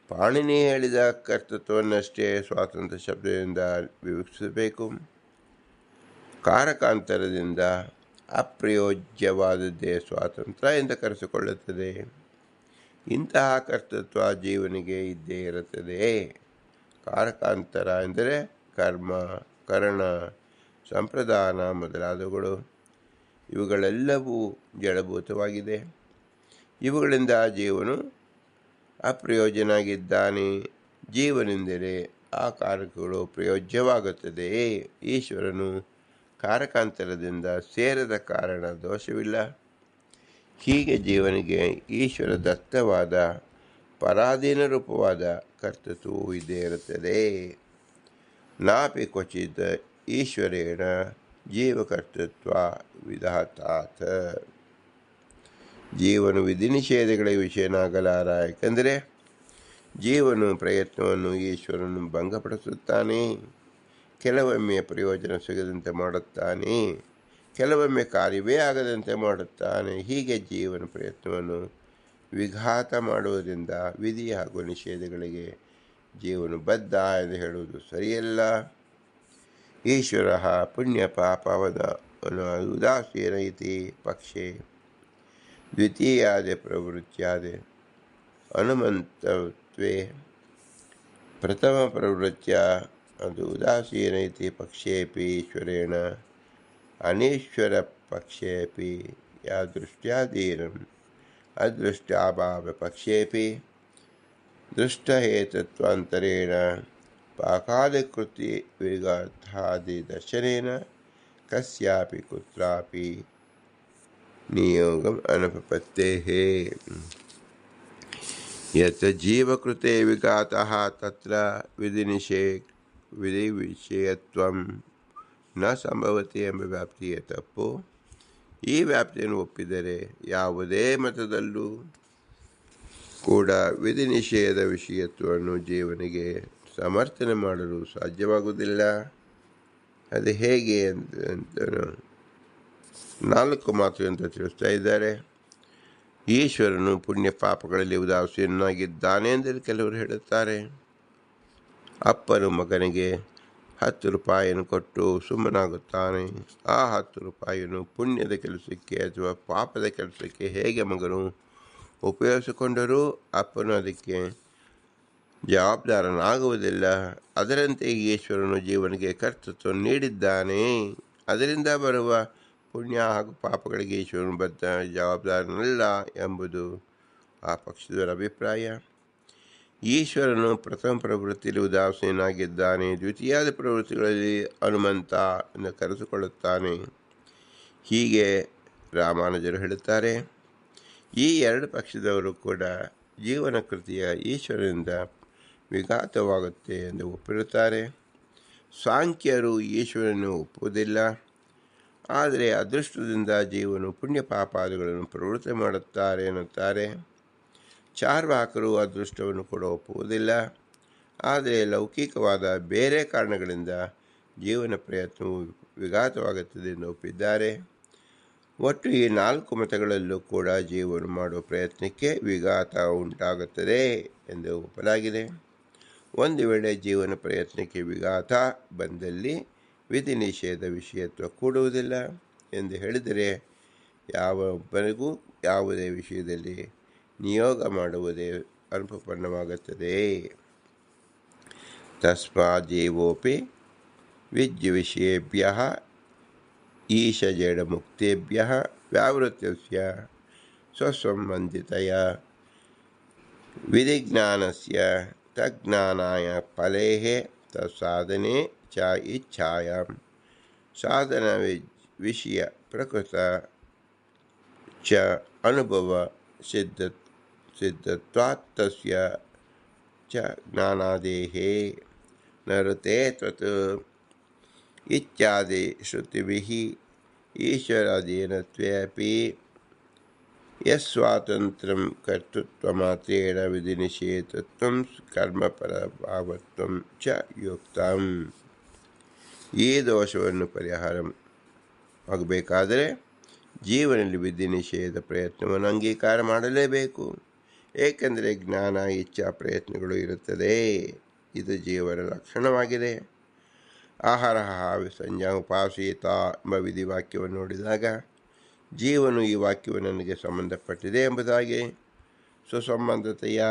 ಪಾಣಿನಿ ಹೇಳಿದ ಕರ್ತೃತ್ವವನ್ನಷ್ಟೇ ಸ್ವಾತಂತ್ರ್ಯ ಶಬ್ದದಿಂದ ವಿವಕ್ಷಿಸಬೇಕು. ಕಾರಕಾಂತರದಿಂದ ಅಪ್ರಯೋಜ್ಯವಾದದ್ದೇ ಸ್ವಾತಂತ್ರ್ಯ ಎಂದು ಕರೆಸಿಕೊಳ್ಳುತ್ತದೆ. ಇಂತಹ ಕರ್ತೃತ್ವ ಜೀವನಿಗೆ ಇದ್ದೇ ಇರುತ್ತದೆ. ಕಾರಕಾಂತರ ಎಂದರೆ ಕರ್ಮ, ಕರಣ, ಸಂಪ್ರದಾನ ಮೊದಲಾದವುಗಳು. ಇವುಗಳೆಲ್ಲವೂ ಜಡಭೂತವಾಗಿದೆ. ಇವುಗಳಿಂದ ಜೀವನು ಅಪ್ರಯೋಜನಾಗಿದ್ದಾನೆ. ಜೀವನೆಂದರೆ ಆ ಕಾರಕಗಳು ಪ್ರಯೋಜ್ಯವಾಗುತ್ತದೆ. ಈಶ್ವರನು ಕಾರಕಾಂತರದಿಂದ ಸೇರದ ಕಾರಣ ದೋಷವಿಲ್ಲ. ಹೀಗೆ ಜೀವನಿಗೆ ಈಶ್ವರ ದತ್ತವಾದ ಪರಾಧೀನ ರೂಪವಾದ ಕರ್ತೃತ್ವವು ಇದ್ದೇ ಇರುತ್ತದೆ. ನಾಪಿ ಕ್ವಚಿತ್ ಈಶ್ವರೇಣ ಜೀವಕರ್ತೃತ್ವ ವಿಧಾತಾತ್. ಜೀವನು ವಿಧಿ ನಿಷೇಧಗಳಿಗೆ ವಿಷಯನಾಗಲಾರ. ಏಕೆಂದರೆ ಜೀವನು ಪ್ರಯತ್ನವನ್ನು ಈಶ್ವರನು ಭಂಗಪಡಿಸುತ್ತಾನೆ. ಕೆಲವೊಮ್ಮೆ ಪ್ರಯೋಜನ ಸಿಗದಂತೆ ಮಾಡುತ್ತಾನೆ, ಕೆಲವೊಮ್ಮೆ ಕಾರ್ಯವೇ ಆಗದಂತೆ ಮಾಡುತ್ತಾನೆ. ಹೀಗೆ ಜೀವನ ಪ್ರಯತ್ನವನ್ನು ವಿಘಾತ ಮಾಡುವುದರಿಂದ ವಿಧಿ ಹಾಗೂ ನಿಷೇಧಗಳಿಗೆ ಜೀವನು ಬದ್ಧ ಎಂದು ಹೇಳುವುದು ಸರಿಯಲ್ಲ. ಈಶ್ವರ ಪುಣ್ಯ ಪಾಪವದ ಉದಾಸೀನ ಇತಿ ಪಕ್ಷೆ ದ್ವಿತೀಯಾದಿ ಪ್ರವೃತ್ತಿಯಾದಿ ಅನುಮಂತತ್ವೇ ಪ್ರಥಮ ಪ್ರವೃತ್ತಿಯ ಅದು ಉದಾಸೀನ ಇತಿ ಪಕ್ಷೇಪಿ ಈಶ್ವರೇಣ ಅನೀಶ್ವರ ಪಕ್ಷೇಪಿ ಯಾದೃಷ್ಟ್ಯಾಧೀನಂ ಅದೃಷ್ಟ್ಯಾಭಾವ ಪಕ್ಷೇಪಿ ದೃಷ್ಟಹೇತತ್ವಾಂತರೇಣ ಪಾಕಾದಿಕೃತಿ ವಿಘಾತಾದಿ ದರ್ಶನೇನ ಕಸ್ಯಾಪಿ ಕುತ್ರಾಪಿ ನಿಯೋಗಂ ಅನುಪಪತ್ತೇಃ. ಯತ್ ಜೀವಕೃತೆ ವಿಘಾತಃ ತತ್ರ ವಿಧಿ ವಿಷಯತ್ವಂ ನ ಸಂಭವತಿ ಎಂಬ ವ್ಯಾಪ್ತಿಯ ತಪ್ಪು. ಈ ವ್ಯಾಪ್ತಿಯನ್ನು ಒಪ್ಪಿದರೆ ಯಾವುದೇ ಮತದಲ್ಲೂ ಕೂಡ ವಿಧಿ ನಿಷೇಧ ವಿಷಯತ್ವವನ್ನು ಜೀವನಿಗೆ ಸಮರ್ಥನೆ ಮಾಡಲು ಸಾಧ್ಯವಾಗುವುದಿಲ್ಲ. ಅದು ಹೇಗೆ ಅಂತ 4 ಮಾತು ಅಂತ ತಿಳಿಸ್ತಾ ಇದ್ದಾರೆ. ಈಶ್ವರನು ಪುಣ್ಯ ಪಾಪಗಳಲ್ಲಿ ಉದಾಸೀನಾಗಿದ್ದಾನೆ ಎಂದು ಕೆಲವರು ಹೇಳುತ್ತಾರೆ. ಅಪ್ಪನು ಮಗನಿಗೆ 10 ರೂಪಾಯಿಯನ್ನು ಕೊಟ್ಟು ಸುಮ್ಮನಾಗುತ್ತಾನೆ. ಆ 10 ರೂಪಾಯಿಯನ್ನು ಪುಣ್ಯದ ಕೆಲಸಕ್ಕೆ ಅಥವಾ ಪಾಪದ ಕೆಲಸಕ್ಕೆ ಹೇಗೆ ಮಗನು ಉಪಯೋಗಿಸಿಕೊಂಡರೂ ಅಪ್ಪನು ಅದಕ್ಕೆ ಜವಾಬ್ದಾರನಾಗುವುದಿಲ್ಲ. ಅದರಂತೆ ಈಶ್ವರನು ಜೀವನಿಗೆ ಕರ್ತೃತ್ವ ನೀಡಿದ್ದಾನೆ. ಅದರಿಂದ ಬರುವ ಪುಣ್ಯ ಹಾಗೂ ಪಾಪಗಳಿಗೆ ಈಶ್ವರನು ಬದ್ಧ ಜವಾಬ್ದಾರನಲ್ಲ ಎಂಬುದು ಆ ಪಕ್ಷದವರ ಅಭಿಪ್ರಾಯ. ಈಶ್ವರನು ಪ್ರಥಮ ಪ್ರವೃತ್ತಿಯಲ್ಲಿ ಉದಾಸೀನಾಗಿದ್ದಾನೆ, ದ್ವಿತೀಯಾದ ಪ್ರವೃತ್ತಿಗಳಲ್ಲಿ ಹನುಮಂತ ಎಂದು ಕರೆಸಿಕೊಳ್ಳುತ್ತಾನೆ. ಹೀಗೆ ರಾಮಾನುಜರು ಹೇಳುತ್ತಾರೆ. ಈ 2 ಪಕ್ಷದವರು ಕೂಡ ಜೀವನ ಕೃತಿಯ ಈಶ್ವರನಿಂದ ವಿಘಾತವಾಗುತ್ತೆ ಎಂದು ಒಪ್ಪಿರುತ್ತಾರೆ. ಸಾಂಖ್ಯರು ಈಶ್ವರನ್ನು ಒಪ್ಪುವುದಿಲ್ಲ. ಆದರೆ ಅದೃಷ್ಟದಿಂದ ಜೀವನು ಪುಣ್ಯ ಪಾಪಾದಿಗಳನ್ನು ಪ್ರವೃತ್ತಿ ಮಾಡುತ್ತಾರೆ ಎನ್ನುತ್ತಾರೆ. ಚಾರ್ವಾಕರು ಅದೃಷ್ಟವನ್ನು ಕೂಡ ಒಪ್ಪುವುದಿಲ್ಲ. ಆದರೆ ಲೌಕಿಕವಾದ ಬೇರೆ ಕಾರಣಗಳಿಂದ ಜೀವನ ಪ್ರಯತ್ನವು ವಿಘಾತವಾಗುತ್ತದೆ ಎಂದು ಒಪ್ಪಿದ್ದಾರೆ. ಒಟ್ಟು ಈ 4 ಮತಗಳಲ್ಲೂ ಕೂಡ ಜೀವನ ಮಾಡುವ ಪ್ರಯತ್ನಕ್ಕೆ ವಿಘಾತ ಉಂಟಾಗುತ್ತದೆ ಎಂದು ಒಪ್ಪಲಾಗಿದೆ. ಒಂದು ವೇಳೆ ಜೀವನ ಪ್ರಯತ್ನಕ್ಕೆ ವಿಘಾತ ಬಂದಲ್ಲಿ ವಿಧಿ ನಿಷೇಧ ವಿಷಯತ್ವ ಕೂಡುವುದಿಲ್ಲ ಎಂದು ಹೇಳಿದರೆ ಯಾವೊಬ್ಬರಿಗೂ ಯಾವುದೇ ವಿಷಯದಲ್ಲಿ ನಿಯೋಗ ಮಾಡುವುದೇ ಅನುಪನ್ನವಾಗುತ್ತದೆ. ತಸ್ಮಾತ್ ಜೀವೋಪಿ ವಿದ್ಯುವಿಷಯೇಭ್ಯಃ ಈಶಜಡಮುಕ್ತೇಭ್ಯಃ ವ್ಯಾವೃತ್ತಸ್ಯ ಸ್ವಸಂಬಂಧಿತಯ ವಿಧಿಜ್ಞಾನಸ್ಯ ತಜ್ಞಾನಾಯ ಫಲೇಃ ತತ್ಸಾಧನೆ ಚ ಇಚ್ಛಾಯಾಂ ಸಾಧನ ವಿಷಯ ಪ್ರಕೃತ ಚ ಅನುಭವ ಸಿದ್ಧತ್ವಾತ್ ತಸ್ಯ ಚ ಜ್ಞಾನಾದೇಃ ನರತೆ ತತ್ ಇತ್ಯಾದಿ ಶ್ರುತಿಭಿಃ ಈಶ್ವರಾಧೀನತ್ವೇಪಿ ಯಸ್ವಾತಂತ್ರ್ಯಂ ಕರ್ತೃತ್ವಮಾತ್ರೇಣ ವಿಧಿನಿಷೇಧತ್ವಂ ಕರ್ಮಪರಭಾವತ್ವಂ ಚ ಯುಕ್ತಂ. ಈ ದೋಷವನ್ನು ಪರಿಹಾರ ಆಗಬೇಕಾದರೆ ಜೀವನದಲ್ಲಿ ವಿಧಿ ನಿಷೇಧ ಪ್ರಯತ್ನವನ್ನು ಅಂಗೀಕಾರ ಮಾಡಲೇಬೇಕು. ಏಕೆಂದರೆ ಜ್ಞಾನ ಇಚ್ಛಾ ಪ್ರಯತ್ನಗಳು ಇರುತ್ತದೆ. ಇದು ಜೀವನ ಲಕ್ಷಣವಾಗಿದೆ. ಆಹಾರ ಸಂಜ್ಞಾ ಉಪಾಸೀತ ಎಂಬ ವಿಧಿ ವಾಕ್ಯವನ್ನು ನೋಡಿದಾಗ ಜೀವನು ಈ ವಾಕ್ಯವು ನನಗೆ ಸಂಬಂಧಪಟ್ಟಿದೆ ಎಂಬುದಾಗಿ ಸುಸಂಬಂಧತೆಯ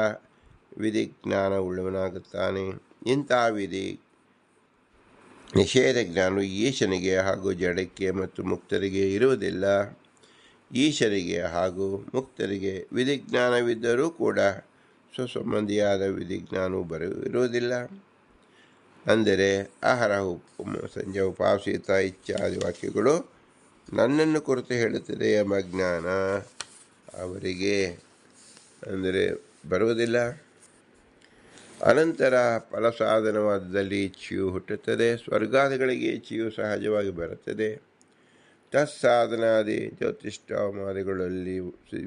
ವಿಧಿ ಜ್ಞಾನ ಉಳ್ಳವನಾಗುತ್ತಾನೆ. ಇಂತಹ ವಿಧಿ ನಿಷೇಧ ಜ್ಞಾನವು ಈಶನಿಗೆ ಹಾಗೂ ಜಡಕ್ಕೆ ಮತ್ತು ಮುಕ್ತರಿಗೆ ಇರುವುದಿಲ್ಲ. ಈಶನಿಗೆ ಹಾಗೂ ಮುಕ್ತರಿಗೆ ವಿಧಿಜ್ಞಾನವಿದ್ದರೂ ಕೂಡ ಸ್ವಸಂಬಂಧಿಯಾದ ವಿಧಿಜ್ಞಾನವು ಇರುವುದಿಲ್ಲ. ಅಂದರೆ ಆಹಾರ ಸಂಜೆ ಉಪಾಸಿತ ಇತ್ಯಾದಿ ವಾಕ್ಯಗಳು ನನ್ನನ್ನು ಕುರಿತು ಹೇಳುತ್ತದೆ ಎಂಬ ಜ್ಞಾನ ಅವರಿಗೆ ಬರುವುದಿಲ್ಲ. ಅನಂತರ ಫಲಸಾಧನವಾದಲ್ಲಿ ಇಚ್ಛೆಯು ಹುಟ್ಟುತ್ತದೆ. ಸ್ವರ್ಗಾದಿಗಳಿಗೆ ಇಚ್ಛೆಯು ಸಹಜವಾಗಿ ಬರುತ್ತದೆ. ತತ್ಸಾಧನಾದಿ ಜ್ಯೋತಿಷ್ಠಾಮಾದಿಗಳಲ್ಲಿ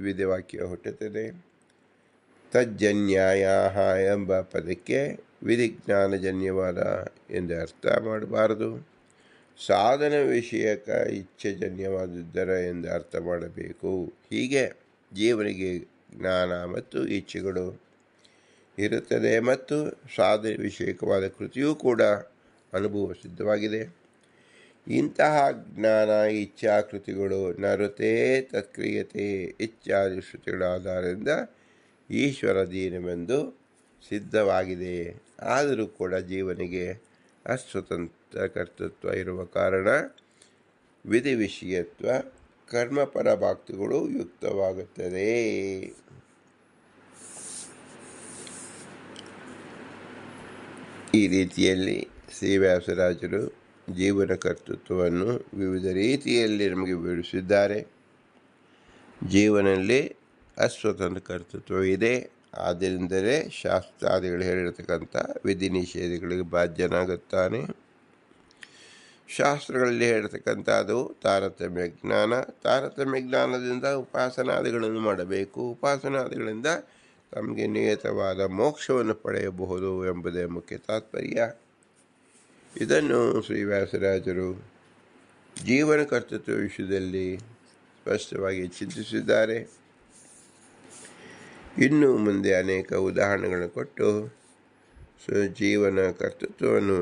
ವಿಧಿವಾಕ್ಯ ಹುಟ್ಟುತ್ತದೆ. ತಜ್ಜನ್ಯಾಯ ಎಂಬ ಪದಕ್ಕೆ ವಿಧಿಜ್ಞಾನಜನ್ಯವಾದ ಎಂದು ಅರ್ಥ ಮಾಡಬಾರದು. ಸಾಧನ ವಿಷಯಕ ಇಚ್ಛೆಜನ್ಯವಾದುದರ ಎಂದು ಅರ್ಥ ಮಾಡಬೇಕು. ಹೀಗೆ ಜೀವನಿಗೆ ಜ್ಞಾನ ಮತ್ತು ಇಚ್ಛೆಗಳು ಇರುತ್ತದೆ ಮತ್ತು ಸಾಧನ ವಿಷಯಕವಾದ ಕೃತಿಯೂ ಕೂಡ ಅನುಭವ ಸಿದ್ಧವಾಗಿದೆ. ಇಂತಹ ಜ್ಞಾನ ಇಚ್ಛಾಕೃತಿಗಳು ನರುತೆ ತತ್ಕ್ರಿಯತೆ ಇತ್ಯಾದಿ ಶ್ರುತಿಗಳ ಆಧಾರದಿಂದ ಈಶ್ವರಾಧೀನವೆಂದು ಸಿದ್ಧವಾಗಿದೆ. ಆದರೂ ಕೂಡ ಜೀವನಿಗೆ ಅಸ್ವತಂತ್ರ ಕರ್ತೃತ್ವ ಇರುವ ಕಾರಣ ವಿಧಿ ವಿಷಯತ್ವ ಕರ್ಮಪರ ಭಕ್ತಿಗಳು ಯುಕ್ತವಾಗುತ್ತದೆ. ಈ ರೀತಿಯಲ್ಲಿ ಶ್ರೀ ವ್ಯಾಸರಾಜರು ಜೀವನ ಕರ್ತೃತ್ವವನ್ನು ವಿವಿಧ ರೀತಿಯಲ್ಲಿ ನಮಗೆ ವಿವರಿಸಿದ್ದಾರೆ. ಜೀವನದಲ್ಲಿ ಅಸ್ವತಂತ್ರ ಕರ್ತೃತ್ವ ಇದೆ. ಆದ್ದರಿಂದಲೇ ಶಾಸ್ತ್ರಾದಿಗಳು ಹೇಳಿರತಕ್ಕಂಥ ವಿಧಿ ನಿಷೇಧಗಳಿಗೆ ಬಾಧ್ಯನಾಗುತ್ತಾನೆ. ಶಾಸ್ತ್ರಗಳಲ್ಲಿ ಹೇಳಿರ್ತಕ್ಕಂಥದ್ದು ತಾರತಮ್ಯ ಜ್ಞಾನ. ತಾರತಮ್ಯ ಜ್ಞಾನದಿಂದ ಉಪಾಸನಾದಿಗಳನ್ನು ಮಾಡಬೇಕು. ಉಪಾಸನಾದಿಗಳಿಂದ ತಮಗೆ ನಿಯತವಾದ ಮೋಕ್ಷವನ್ನು ಪಡೆಯಬಹುದು ಎಂಬುದೇ ಮುಖ್ಯ ತಾತ್ಪರ್ಯ. ಇದನ್ನು ಶ್ರೀ ವ್ಯಾಸರಾಜರು ಜೀವನ ಕರ್ತೃತ್ವ ವಿಷಯದಲ್ಲಿ ಸ್ಪಷ್ಟವಾಗಿ ಚಿಂತಿಸಿದ್ದಾರೆ. ಇನ್ನು ಮುಂದೆ ಅನೇಕ ಉದಾಹರಣೆಗಳನ್ನು ಕೊಟ್ಟು ಜೀವನ ಕರ್ತೃತ್ವವನ್ನು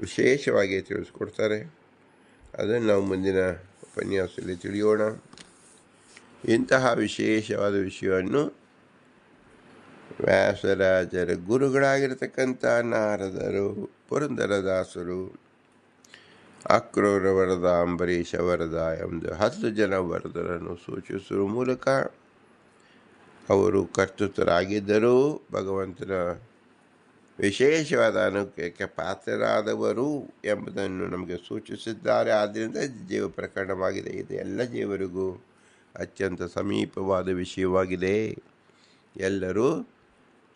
ವಿಶೇಷವಾಗಿ ತಿಳಿಸ್ಕೊಡ್ತಾರೆ. ಅದನ್ನು ನಾವು ಮುಂದಿನ ಉಪನ್ಯಾಸದಲ್ಲಿ ತಿಳಿಯೋಣ. ಇಂತಹ ವಿಶೇಷವಾದ ವಿಷಯವನ್ನು ವ್ಯಾಸರಾಜರ ಗುರುಗಳಾಗಿರ್ತಕ್ಕಂಥ ನಾರದರು, ಪುರಂದರದಾಸರು, ಅಕ್ರೂರ ವರದ, ಅಂಬರೀಷ ವರದ ಎಂದು 10 ಜನ ವರದರನ್ನು ಸೂಚಿಸುವ ಮೂಲಕ ಅವರು ಕರ್ತೃತ್ವರಾಗಿದ್ದರೂ ಭಗವಂತನ ವಿಶೇಷವಾದ ಅನುಗ್ರಹಕ್ಕೆ ಪಾತ್ರರಾದವರು ಎಂಬುದನ್ನು ನಮಗೆ ಸೂಚಿಸಿದ್ದಾರೆ. ಆದ್ದರಿಂದ ಜೀವ ಪ್ರಕರಣವಾಗಿದೆ. ಇದು ಎಲ್ಲ ಜೀವರಿಗೂ ಅತ್ಯಂತ ಸಮೀಪವಾದ ವಿಷಯವಾಗಿದೆ. ಎಲ್ಲರೂ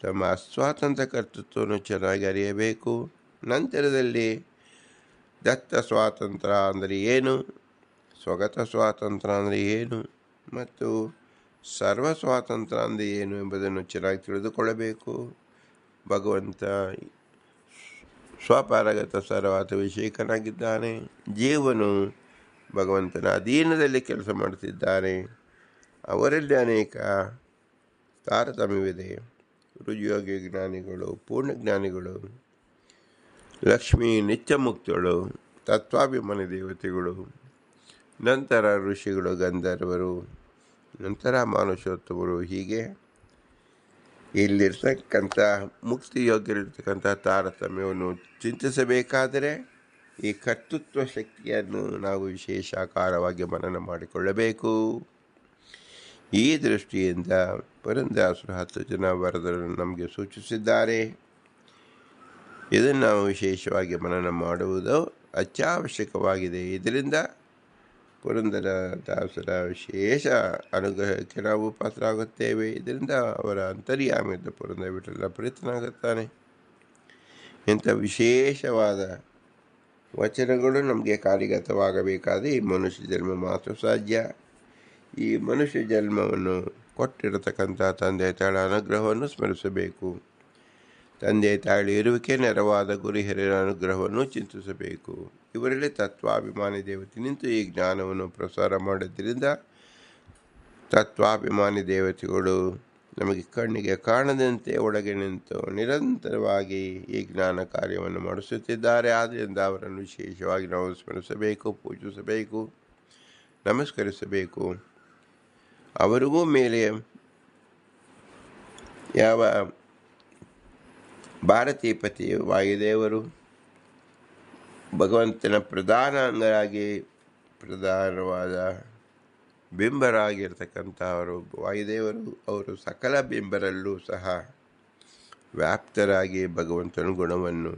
ತಮ್ಮ ಅಸ್ವಾತಂತ್ರ್ಯ ಕರ್ತೃತ್ವವನ್ನು ಚೆನ್ನಾಗಿ ಅರಿಯಬೇಕು. ನಂತರದಲ್ಲಿ ದತ್ತ ಸ್ವಾತಂತ್ರ್ಯ ಅಂದರೆ ಏನು, ಸ್ವಗತ ಸ್ವಾತಂತ್ರ್ಯ ಅಂದರೆ ಏನು ಮತ್ತು ಸರ್ವ ಸ್ವಾತಂತ್ರ್ಯ ಅಂದರೆ ಏನು ಎಂಬುದನ್ನು ಚೆನ್ನಾಗಿ ತಿಳಿದುಕೊಳ್ಳಬೇಕು. ಭಗವಂತ ಸ್ವಪಾರಗತ ಸರ್ವಾತ ವಿಷೇಕನಾಗಿದ್ದಾನೆ. ಜೀವನು ಭಗವಂತನ ಅಧೀನದಲ್ಲಿ ಕೆಲಸ ಮಾಡುತ್ತಿದ್ದಾನೆ. ಅವರಲ್ಲಿ ಅನೇಕ ತಾರತಮ್ಯವಿದೆ. ರುಜುಯೋಗಿ ಜ್ಞಾನಿಗಳು, ಪೂರ್ಣಜ್ಞಾನಿಗಳು, ಲಕ್ಷ್ಮೀ ನಿತ್ಯ ಮುಕ್ತಗಳು, ತತ್ವಾಭಿಮಾನಿ ದೇವತೆಗಳು, ನಂತರ ಋಷಿಗಳು, ಗಂಧರ್ವರು, ನಂತರ ಮಾನುಷೋತ್ತಮರು. ಹೀಗೆ ಇಲ್ಲಿರ್ತಕ್ಕಂಥ ಮುಕ್ತಿ ಯೋಗ್ಯರಿರ್ತಕ್ಕಂಥ ತಾರತಮ್ಯವನ್ನು ಚಿಂತಿಸಬೇಕಾದರೆ ಈ ಕರ್ತೃತ್ವ ಶಕ್ತಿಯನ್ನು ನಾವು ವಿಶೇಷಾಕಾರವಾಗಿ ಮನನ ಮಾಡಿಕೊಳ್ಳಬೇಕು. ಈ ದೃಷ್ಟಿಯಿಂದ ಪುರಂದರದಾಸರು 10 ಜನ ವರದರನ್ನು ನಮಗೆ ಸೂಚಿಸಿದ್ದಾರೆ. ಇದನ್ನು ನಾವು ವಿಶೇಷವಾಗಿ ಮನನ ಮಾಡುವುದು ಅತ್ಯವಶ್ಯಕವಾಗಿದೆ. ಇದರಿಂದ ಪುರಂದರದಾಸರ ವಿಶೇಷ ಅನುಗ್ರಹಕ್ಕೆ ನಾವು ಪಾತ್ರರಾಗುತ್ತೇವೆ. ಇದರಿಂದ ಅವರ ಅಂತರ್ಯಾಮಿದ್ದ ಪುರಂದರ ವಿಠಲ ಪ್ರೀತನಾಗುತ್ತಾನೆ. ಇಂಥ ವಿಶೇಷವಾದ ವಚನಗಳು ನಮಗೆ ಕಾರ್ಯಗತವಾಗಬೇಕಾದರೆ ಈ ಮನುಷ್ಯ ಜನ್ಮ ಮಾತ್ರ ಸಾಧ್ಯ. ಈ ಮನುಷ್ಯ ಜನ್ಮವನ್ನು ಕೊಟ್ಟಿರತಕ್ಕಂಥ ತಂದೆ ತಾಳ ಅನುಗ್ರಹವನ್ನು ಸ್ಮರಿಸಬೇಕು. ತಂದೆ ತಾಳಿ ಇರುವಿಕೆ ನೆರವಾದ ಗುರು ಹಿರಿಯರ ಅನುಗ್ರಹವನ್ನು ಚಿಂತಿಸಬೇಕು. ಇವರಲ್ಲಿ ತತ್ವಾಭಿಮಾನಿ ದೇವತೆ ನಿಂತು ಈ ಜ್ಞಾನವನ್ನು ಪ್ರಸಾರ ಮಾಡೋದ್ರಿಂದ ತತ್ವಾಭಿಮಾನಿ ದೇವತೆಗಳು ನಮಗೆ ಕಣ್ಣಿಗೆ ಕಾಣದಂತೆ ಒಳಗೆ ನಿಂತು ನಿರಂತರವಾಗಿ ಈ ಜ್ಞಾನ ಕಾರ್ಯವನ್ನು ಮಾಡಿಸುತ್ತಿದ್ದಾರೆ. ಆದ್ದರಿಂದ ಅವರನ್ನು ವಿಶೇಷವಾಗಿ ನಾವು ಸ್ಮರಿಸಬೇಕು, ಪೂಜಿಸಬೇಕು, ನಮಸ್ಕರಿಸಬೇಕು. ಅವರಿಗೂ ಮೇಲೆ ಯಾವ ಭಾರತೀಪತಿ ವಾಯುದೇವರು ಭಗವಂತನ ಪ್ರಧಾನ ಅಂಗರಾಗಿ ಪ್ರಧಾನವಾದ ಬಿಂಬರಾಗಿರ್ತಕ್ಕಂಥ ಅವರು ವಾಯುದೇವರು. ಅವರು ಸಕಲ ಬಿಂಬರಲ್ಲೂ ಸಹ ವ್ಯಾಪ್ತರಾಗಿ ಭಗವಂತನ ಗುಣವನ್ನು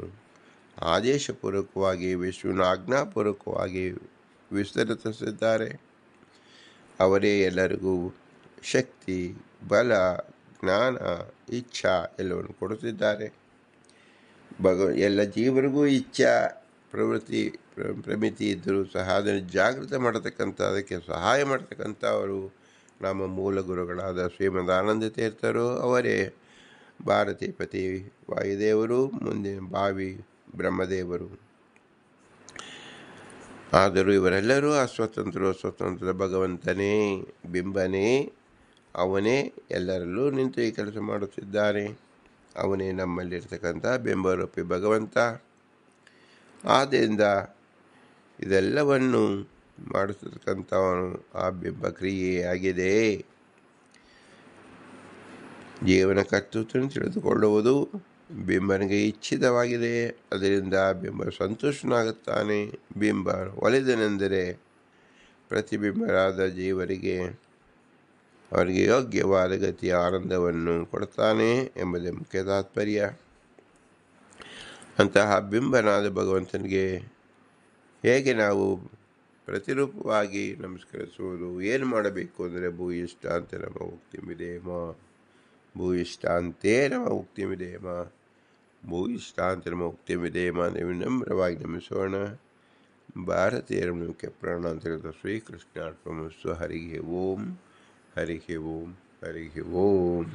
ಆದೇಶಪೂರ್ವಕವಾಗಿ ವಿಶ್ವನ ಆಜ್ಞಾಪೂರ್ವಕವಾಗಿ ವಿಸ್ತರಿಸಿದ್ದಾರೆ. ಅವರೇ ಎಲ್ಲರಿಗೂ ಶಕ್ತಿ, ಬಲ, ಜ್ಞಾನ, ಇಚ್ಛಾ ಎಲ್ಲವನ್ನು ಕೊಡುತ್ತಿದ್ದಾರೆ. ಎಲ್ಲ ಜೀವರಿಗೂ ಇಚ್ಛಾ ಪ್ರಮಿತಿ ಇದ್ದರೂ ಸಹ ಅದನ್ನು ಜಾಗೃತ ಮಾಡತಕ್ಕಂಥ ಅದಕ್ಕೆ ಸಹಾಯ ಮಾಡತಕ್ಕಂಥವರು ನಮ್ಮ ಮೂಲ ಗುರುಗಳಾದ ಶ್ರೀಮದ್ ಆನಂದ ತೀರ್ಥರು. ಅವರೇ ಭಾರತೀಪತಿ ವಾಯುದೇವರು, ಮುಂದೆ ಭಾವಿ ಬ್ರಹ್ಮದೇವರು. ಆದರೂ ಇವರೆಲ್ಲರೂ ಸ್ವತಂತ್ರ ಭಗವಂತನೇ ಬಿಂಬನೇ. ಅವನೇ ಎಲ್ಲರಲ್ಲೂ ನಿಂತು ಈ ಕೆಲಸ ಮಾಡುತ್ತಿದ್ದಾನೆ. ಅವನೇ ನಮ್ಮಲ್ಲಿರ್ತಕ್ಕಂಥ ಬಿಂಬರೂಪಿ ಭಗವಂತ. ಆದ್ದರಿಂದ ಇದೆಲ್ಲವನ್ನು ಮಾಡಿಸ್ತಕ್ಕಂಥವನು ಆ ಬಿಂಬ ಕ್ರಿಯೆಯಾಗಿದೆ. ಜೀವನ ಕರ್ತೃತ್ವವನ್ನು ತಿಳಿದುಕೊಳ್ಳುವುದು ಬಿಂಬನಿಗೆ ಇಚ್ಛಿತವಾಗಿದೆ. ಅದರಿಂದ ಬಿಂಬ ಸಂತುಷ್ಟನಾಗುತ್ತಾನೆ. ಬಿಂಬ ಒಲಿದನೆಂದರೆ ಪ್ರತಿಬಿಂಬರಾದ ಜೀವರಿಗೆ ಅವರಿಗೆ ಯೋಗ್ಯವಾದ ಗತಿಯ ಆನಂದವನ್ನು ಕೊಡ್ತಾನೆ ಎಂಬುದೇ ಮುಖ್ಯ ತಾತ್ಪರ್ಯ. ಅಂತಹ ಬಿಂಬನಾದ ಭಗವಂತನಿಗೆ ಹೇಗೆ ನಾವು ಪ್ರತಿರೂಪವಾಗಿ ನಮಸ್ಕರಿಸುವುದು? ಏನು ಮಾಡಬೇಕು ಅಂದರೆ ಭೂಯಿಷ್ಠಾಂತೆ ನಮ್ಮ ಉಕ್ತಿಮಿದೇಮ, ಭೂಯಿಷ್ಠಾಂತೇ ನಮ್ಮ ಉಕ್ತಿಮಿದೇಮ, ಭೂಯಿಷ್ಠಾಂತೆ ನಮ್ಮ ಉಕ್ತಿಮಿದೇಮ ಅಂದರೆ ವಿನಮ್ರವಾಗಿ ನಮಿಸೋಣ. ಭಾರತೀಯರ ಮುಖ್ಯ ಪ್ರಾಣ ಅಂತ ಹೇಳಿದ ಶ್ರೀಕೃಷ್ಣಾರ್ಪಣಮಸ್ತು. ಹರಿಗೆ ಓಂ, ಹರಿಗೆ ಓಂ, ಹರಿಗೆ ಓಂ.